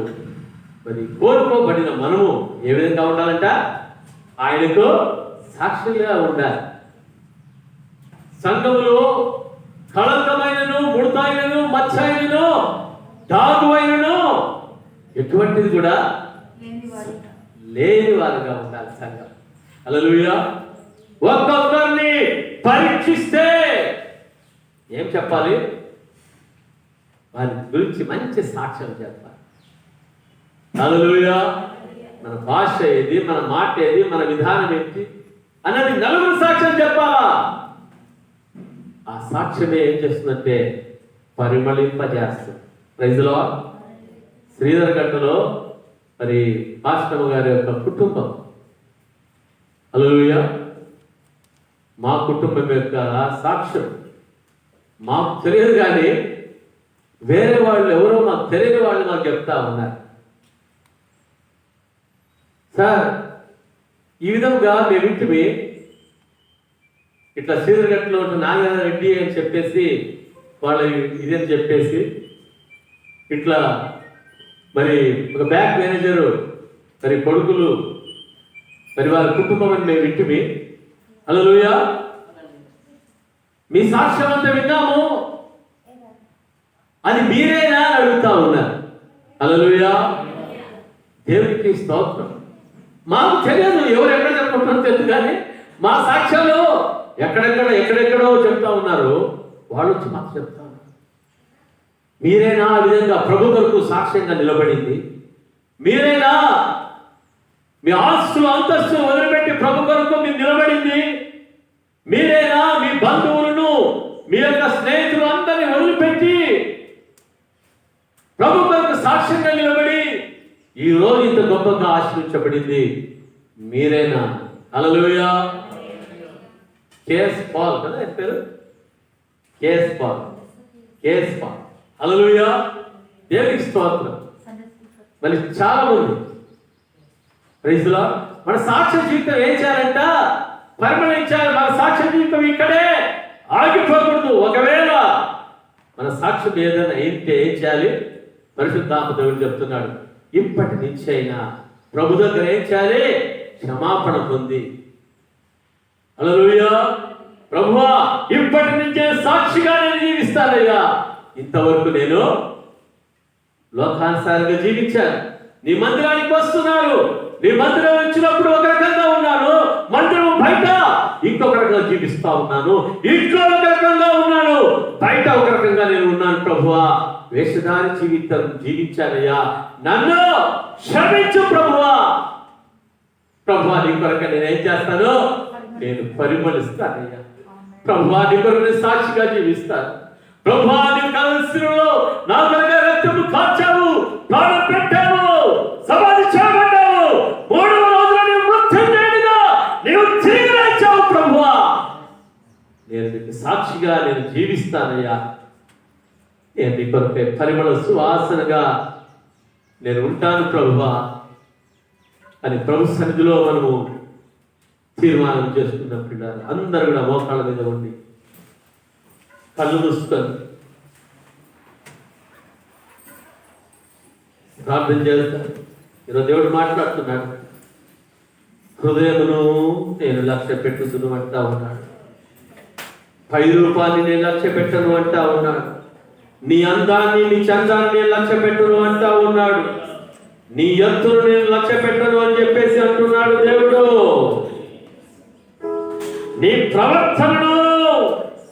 మరి కోరుకోబడిన మనము ఏ విధంగా ఉండాలంట? ఆయనకు సాక్షులుగా ఉండాలి. సంఘములో కళంకమైనను, ముడతైనను, మచ్చైనను, డాగువైనను ఎటువంటిది కూడా లేని వారుగా ఉండాలి సంఘం. హల్లెలూయా! ఒక్కొక్కరిని పరీక్షిస్తే ఏం చెప్పాలి? వారి గురించి మంచి సాక్ష్యం చెప్పాలి. హల్లెలూయా! మన భాష ఏది, మన మాట ఏది, మన విధానం ఏంటి అన్నది నలుగురు సాక్ష్యం చెప్పాలా. ఆ సాక్ష్యమే ఏం చేస్తుందంటే పరిమళింపజేస్తుంది. Praise the lord. శ్రీధర్ గట్టులో మరి పాస్టమ్మ గారి యొక్క కుటుంబం, హల్లెలూయా, మా కుటుంబం యొక్క సాక్ష్యం మాకు తెలియదు, కానీ వేరే వాళ్ళు ఎవరో మాకు తెలియని వాళ్ళు మాకు చెప్తా ఉన్నారు. సార్, ఈ విధంగా మేము ఇంటిమి ఇట్లా శ్రీధర్గట్లో నాగేంద్ర రెడ్డి అని చెప్పేసి వాళ్ళు ఇదని చెప్పేసి ఇట్లా మరి ఒక బ్యాంక్ మేనేజరు మరి కొడుకులు మరి వారి కుటుంబం అని మేము ఇంటిమి. హల్లెలూయా! మీ సాక్ష్యం అంతా విన్నాము, అది మీరేనా అని అడుగుతా ఉన్నారు. హల్లెలూయా! దేవునికి స్తోత్రం. మాకు తెలియదు ఎవరు ఎక్కడ చెప్పుకుంటారో తెలుసు, కానీ మా సాక్ష్యాలు ఎక్కడెక్కడో చెప్తా ఉన్నారు. వాళ్ళు వచ్చి మాకు చెప్తా ఉన్నారు. మీరేనా ఆ విధంగా ప్రభు కొరకు సాక్ష్యంగా నిలబడింది? మీరేనా మీ ఆస్తులు అంతస్తులు వదిలిపెట్టి ప్రభు కొరకు మీరు నిలబడింది? మీరేనా మీ బంధువులను, మీ యొక్క స్నేహితులు అందరినీ వదిలిపెట్టి ప్రభు కొరకు సాక్ష్యంగా నిలబడి ఈ రోజు ఇంత గొప్పగా ఆశీర్వించబడింది? మీరేనా? హల్లెలూయా! కేఎస్ పాల్ కదా ఆయన పేరు, కేఎస్ పాల్. హల్లెలూయా! దేవునికి స్తోత్రం. మరి చాలా మంది ప్రైజ్ ది లార్డ్. మన సాక్ష్య జీవితం ఏం చేయాలంట? పరిమళించాలి. మన సాక్ష్య జీవితం ఇక్కడే ఆగిపోకూడదు. ఒకవేళ మన సాక్ష్యం ఏదైనా ఏంటే ఏం చేయాలి? పరిశుద్ధాత్మ దేవుడు చెప్తున్నాడు, ఇప్పటి నుంచి అయినా ప్రభు దగ్గర ఏం చేయాలి? క్షమాపణ పొంది, హల్లెలూయా, ప్రభువా ఇప్పటి నుంచే సాక్షిగా నేను జీవిస్తానయ్యా. ఇంతవరకు నేను లోకానుసారంగా జీవించాను. నీ మందిరానికి వస్తున్నారు, నీ మందిరం వచ్చినప్పుడు ఒక రకంగా ఉన్నాను, మందిరం బయట ఇంకొక రకంగా జీవిస్తా ఉన్నాను, ఇంట్లో ఒక రకంగా ఉన్నాను, బయట ఒక రకంగా నేను ఉన్నాను. ప్రభువా వేషధారి జీవితం జీవించానయ్యా, నన్ను క్షమించు ప్రభువా. ప్రభువా నీ కొరకు నేను ఏం చేస్తాను? నేను పరిమళిస్తానయ్యా. ప్రభువా నీ కొరకు నేను సాక్షిగా జీవిస్తాను. ప్రభువా నీ కలసిలో నా కొరకు రక్తము కార్చావు, ప్రాణం పెట్టావు, సమాధి చేయబడ్డావు, 3వ రోజున నీవు మృత్యుంజయుడిగా నీవు తిరిగి లేచావు. ప్రభువా నేను నీకు సాక్షిగా నేను జీవిస్తానయ్యా. నేను నీ కొరకే పరిమళ సువాసనగా నేను ఉంటాను ప్రభువా అని ప్రభు సన్నిధిలో మనము తీర్మానం చేసుకున్నప్పుడు అందరూ కూడా మోకాళ్ళ మీద ఉండి కళ్ళు మూసుకొని ప్రార్థన చేస్తాను. ఈరోజు దేవుడు మాట్లాడుతున్నాడు, హృదయమును నేను లక్ష్య పెట్టుకుని అంటా ఉన్నాడు. పై రూపాన్ని నేను లక్ష్య పెట్టను అంటా ఉన్నాడు. నీ అందాన్ని నీ చందాన్ని నేను లక్ష్య పెట్టను అంటా ఉన్నాడు. నీ ఎత్తును నేను లక్ష్య పెట్టను అని చెప్పేసి అంటున్నాడు దేవుడు. నీ ప్రవర్తనను,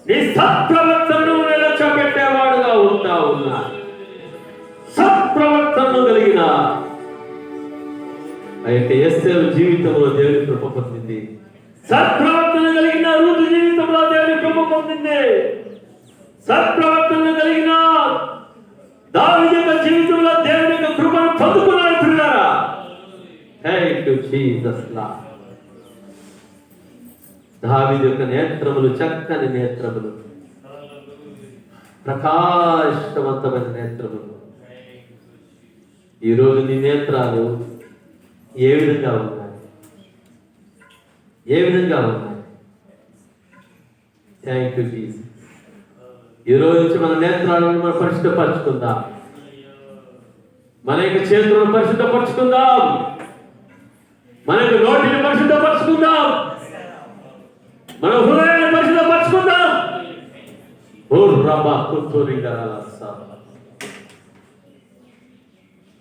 నీ సత్ప్రవర్తనను నేను లక్ష్య పెట్టేవాడుగా ఉంటా ఉన్నా. సత్ప్రవర్తనను కలిగిన ఆ యొక్క ఎస్తేరు జీవితంలో దేవుని కృప పొందింది. సత్ప్రవర్తన కలిగిన రూతు జీవితంలో దేవుని కృప పొందింది. సత్ప్రవర్తన కలిగిన దావీదు యొక్క జీవితంలో దేవుని యొక్క కృపను పొందుకున్నారు పిల్లరా. Thank you Jesus lord. దావీదు యొక్క నేత్రములు చక్కని నేత్రములు, ప్రకాశవంతమైన నేత్రములు. ఈరోజు నీ నేత్రాలు ఏ విధంగా ఉన్నాయి? ఏ విధంగా ఉన్నాయి? Thank you Jesus. ఈరోజు నుంచి మన నేత్రాలను మనం పరిశుద్ధపరచుకుందాం. మన యొక్క చేతులను పరిశుద్ధపరచుకుందాం. మన యొక్క నోటిని పరిశుద్ధపరచుకుందాం. మన హృదయాన్ని పరిశుద్ధపరచుకుందాం.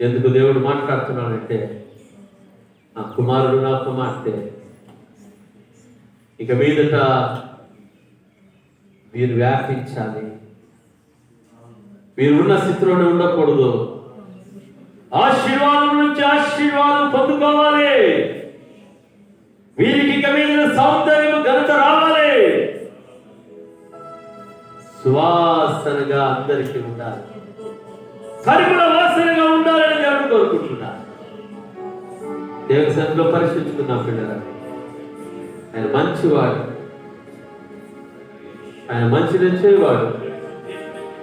ఎందుకు దేవుడు మాట్లాడుతున్నాడంటే, నా కుమారుడు నా కుమార్తె ఇక మీదట వీరు వ్యాపించాలి. వీరు ఉన్న స్థితిలోనే ఉండకూడదు. ఆశీర్వాదం నుంచి ఆశీర్వాదం పొందుకోవాలి. వీరికి ఇక మీద సౌందర్యం ఘనత రావాలి. సువాసనగా అందరికీ ఉండాలి. పరిమళ వాసనగా ఉండాలని దేవుడు కోరుకుంటున్నా. దేవుని సన్నిధిలో పరిశీలించుకున్నాం పిల్లరా. ఆయన మంచివాడు, ఆయన మంచి నచ్చేవాడు.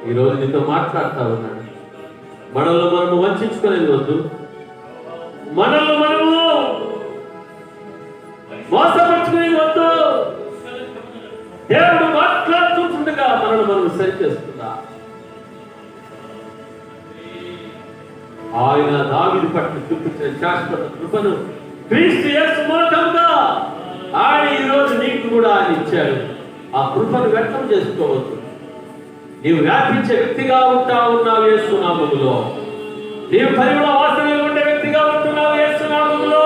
ఈరోజు నీతో మాట్లాడుతూ ఉన్నాడు. మనల్ని మనము వంచుకునేది వద్దు. మనల్ని మనము మోసపరుచుకునేది వద్దు. దేవుడు మాట్లాడుతుండగా మనల్ని మనం సరి చేసుకుందా. ఆయన దావీదు పట్ల చూపించిన శాశ్వత కృపను క్రీస్తు యేసు మూలకంగా ఆయన ఈరోజు నీకు కూడా ఆయన ఇచ్చాడు. ఆ కృపను వ్యక్తం చేసుకోవచ్చు. నీవు వ్యాపించే వ్యక్తిగా ఉంటా ఉన్నావు యేసు నామములో. నీవు పరిమళ వాసనగా ఉండే వ్యక్తిగా ఉంటున్నావు యేసు నామములో.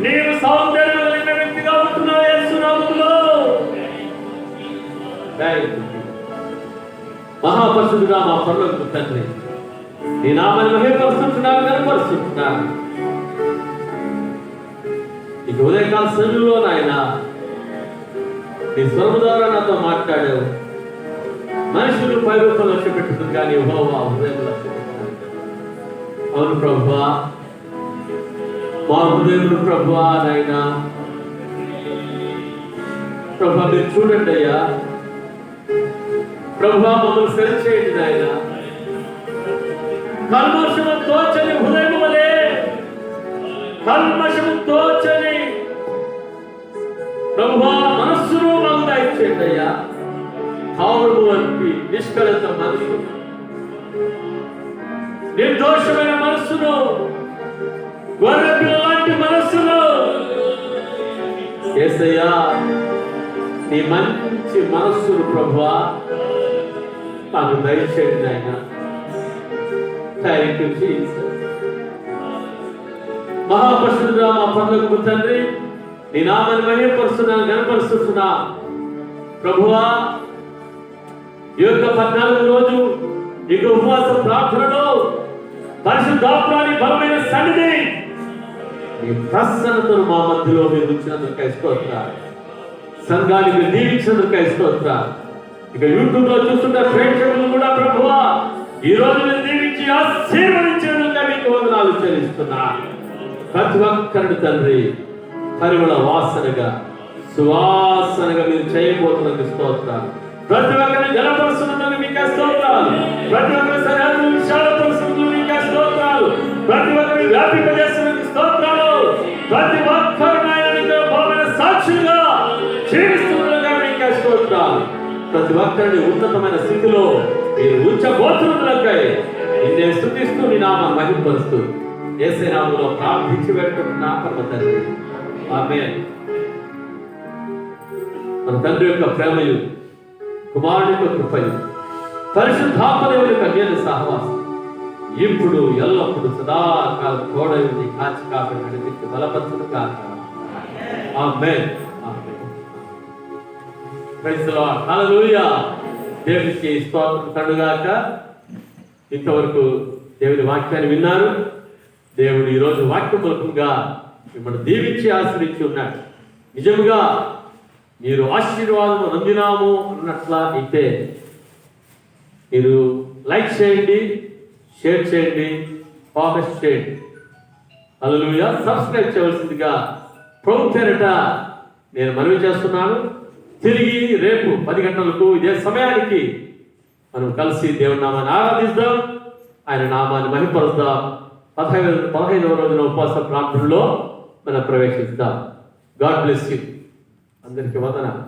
నీవు సౌందర్యం కలిగిన వ్యక్తిగా ఉంటున్నావు యేసు నామములో. మహాపరిశుద్ధుడా మా పరలోకపు తండ్రి, నీ నామాన్ని మహిమపరుస్తున్నావు, కనపరుస్తున్నావు. ఇక ఉదయకాల సమయంలో నాయన నీ స్వరము ద్వారా నాతో మాట్లాడావు. మనుషులు పై రూపంలో లక్ష్య పెట్టుకుని కానీ యెహోవా హృదయం లక్ష్య పెట్టుకున్నాను. అవును ప్రభువా, మా హృదయములు ప్రభువా నాయన ప్రభువా మీరు చూడండి అయ్యా. ప్రభువా మమ్మల్ని సరిచేయండి నాయన. కల్మషము తోచని హృదయం వలె, కల్మషము తోచని ప్రభువా మనస్సును మాకు దయచేయండి అయ్యా. పౌరుడు వంటి నిష్కళంక మనసు, నిర్దోషమైన మనస్సును, గొర్రెపిల్ల లాంటి మనస్సును యేసయ్యా నీ మంచి మనస్సును ప్రభువా మాకు దయచేయండి నాయన. Thank you Jesus. మహాపరిశుద్ధుడా మా పరలోకపు తండ్రి, నీ నామాన్ని మహిమపరుస్తున్నాను, ఘనపరుస్తున్నా ప్రభువా. ఈ యొక్క 14 రోజు ఈ ఉపవాస ప్రార్థనలో పరిశుద్ధాత్మని బలమైన సన్నిధి నీ ప్రసన్నతను మా మధ్యలో మీరు ఉంచినందుకు స్తోత్రాలు. సంఘాన్ని మీరు దీవించినందుకు స్తోత్రాలు. ఇక యూట్యూబ్ లో చూస్తున్న ప్రేక్షకులు కూడా ప్రభువా ఈ రోజు మీరు దీవించి ఆశీర్వదించినందుకు మీకు వందనాలు చెల్లిస్తున్నా. ప్రతి ఒక్కరిని తండ్రి పరిమళ వాసనగా, సువాసనగా మీరు చేయబోతున్నందుకు స్తోత్రాలు. ప్రతి ఒక్కరిని జలపరుస్తున్నందుకు మీకు స్తోత్రాలు. ప్రతి ఒక్కరి సరిహద్దులు విశాలపరుస్తున్నందుకు మీకు స్తోత్రాలు. ప్రతి ఒక్కరిని వ్యాపింపజేస్తున్నందుకు స్తోత్రాలు. ప్రతి ఒక్కరిని బలమైన సాక్షులుగా జీవిస్తున్నందుకు మీకు స్తోత్రాలు. ప్రతి ఒక్కరిని ఉన్నతమైన స్థితిలో మీరు ఉంచబోతున్నందుకై నిన్నే స్తుతిస్తూ నీ నామాన్ని మహిమపరుస్తూ యేసయ్య నామములో ప్రార్థించి పెట్టుకుంటున్నా పరమ తండ్రి. ఆమేన్. మన తండ్రి యొక్క ప్రేమయు, కుమారుని యొక్క కృపయు, పరిశుద్ధాత్మ దేవుని యొక్క అన్యోన్య సహవాసం ఇప్పుడు ఎల్లప్పుడు సదాకాలం తోడైంది, కాచి కాపాడి నడిపించి బలపరచును కాక. Amen. Amen. Praise the lord. Hallelujah. దేవునికి స్తోత్రం కలుగుగాక. ఇంతవరకు దేవుని వాక్యాన్ని విన్నారు. దేవుడు ఈరోజు వాక్య మూలకంగా మిమ్మల్ని దీవించి ఆశ్రయించి ఉన్నాడు. నిజంగా మీరు ఆశీర్వాదం నందినాము అన్నట్లా అయితే మీరు లైక్ చేయండి, షేర్ చేయండి, కామెంట్ చేయండి. హల్లెలూయా. సబ్స్క్రైబ్ చేయవలసిందిగా ప్రభు పేరిట నేను మనవి చేస్తున్నాను. తిరిగి రేపు 10 గంటలకు ఇదే సమయానికి మనం కలిసి దేవుని నామాన్ని ఆరాధిద్దాం, ఆయన నామాన్ని మహిమపరుద్దాం. 15వ రోజున ఉపవాస ప్రార్థనలో మనం ప్రవేశిద్దాం. God bless you. అందరికీ వందనాలు.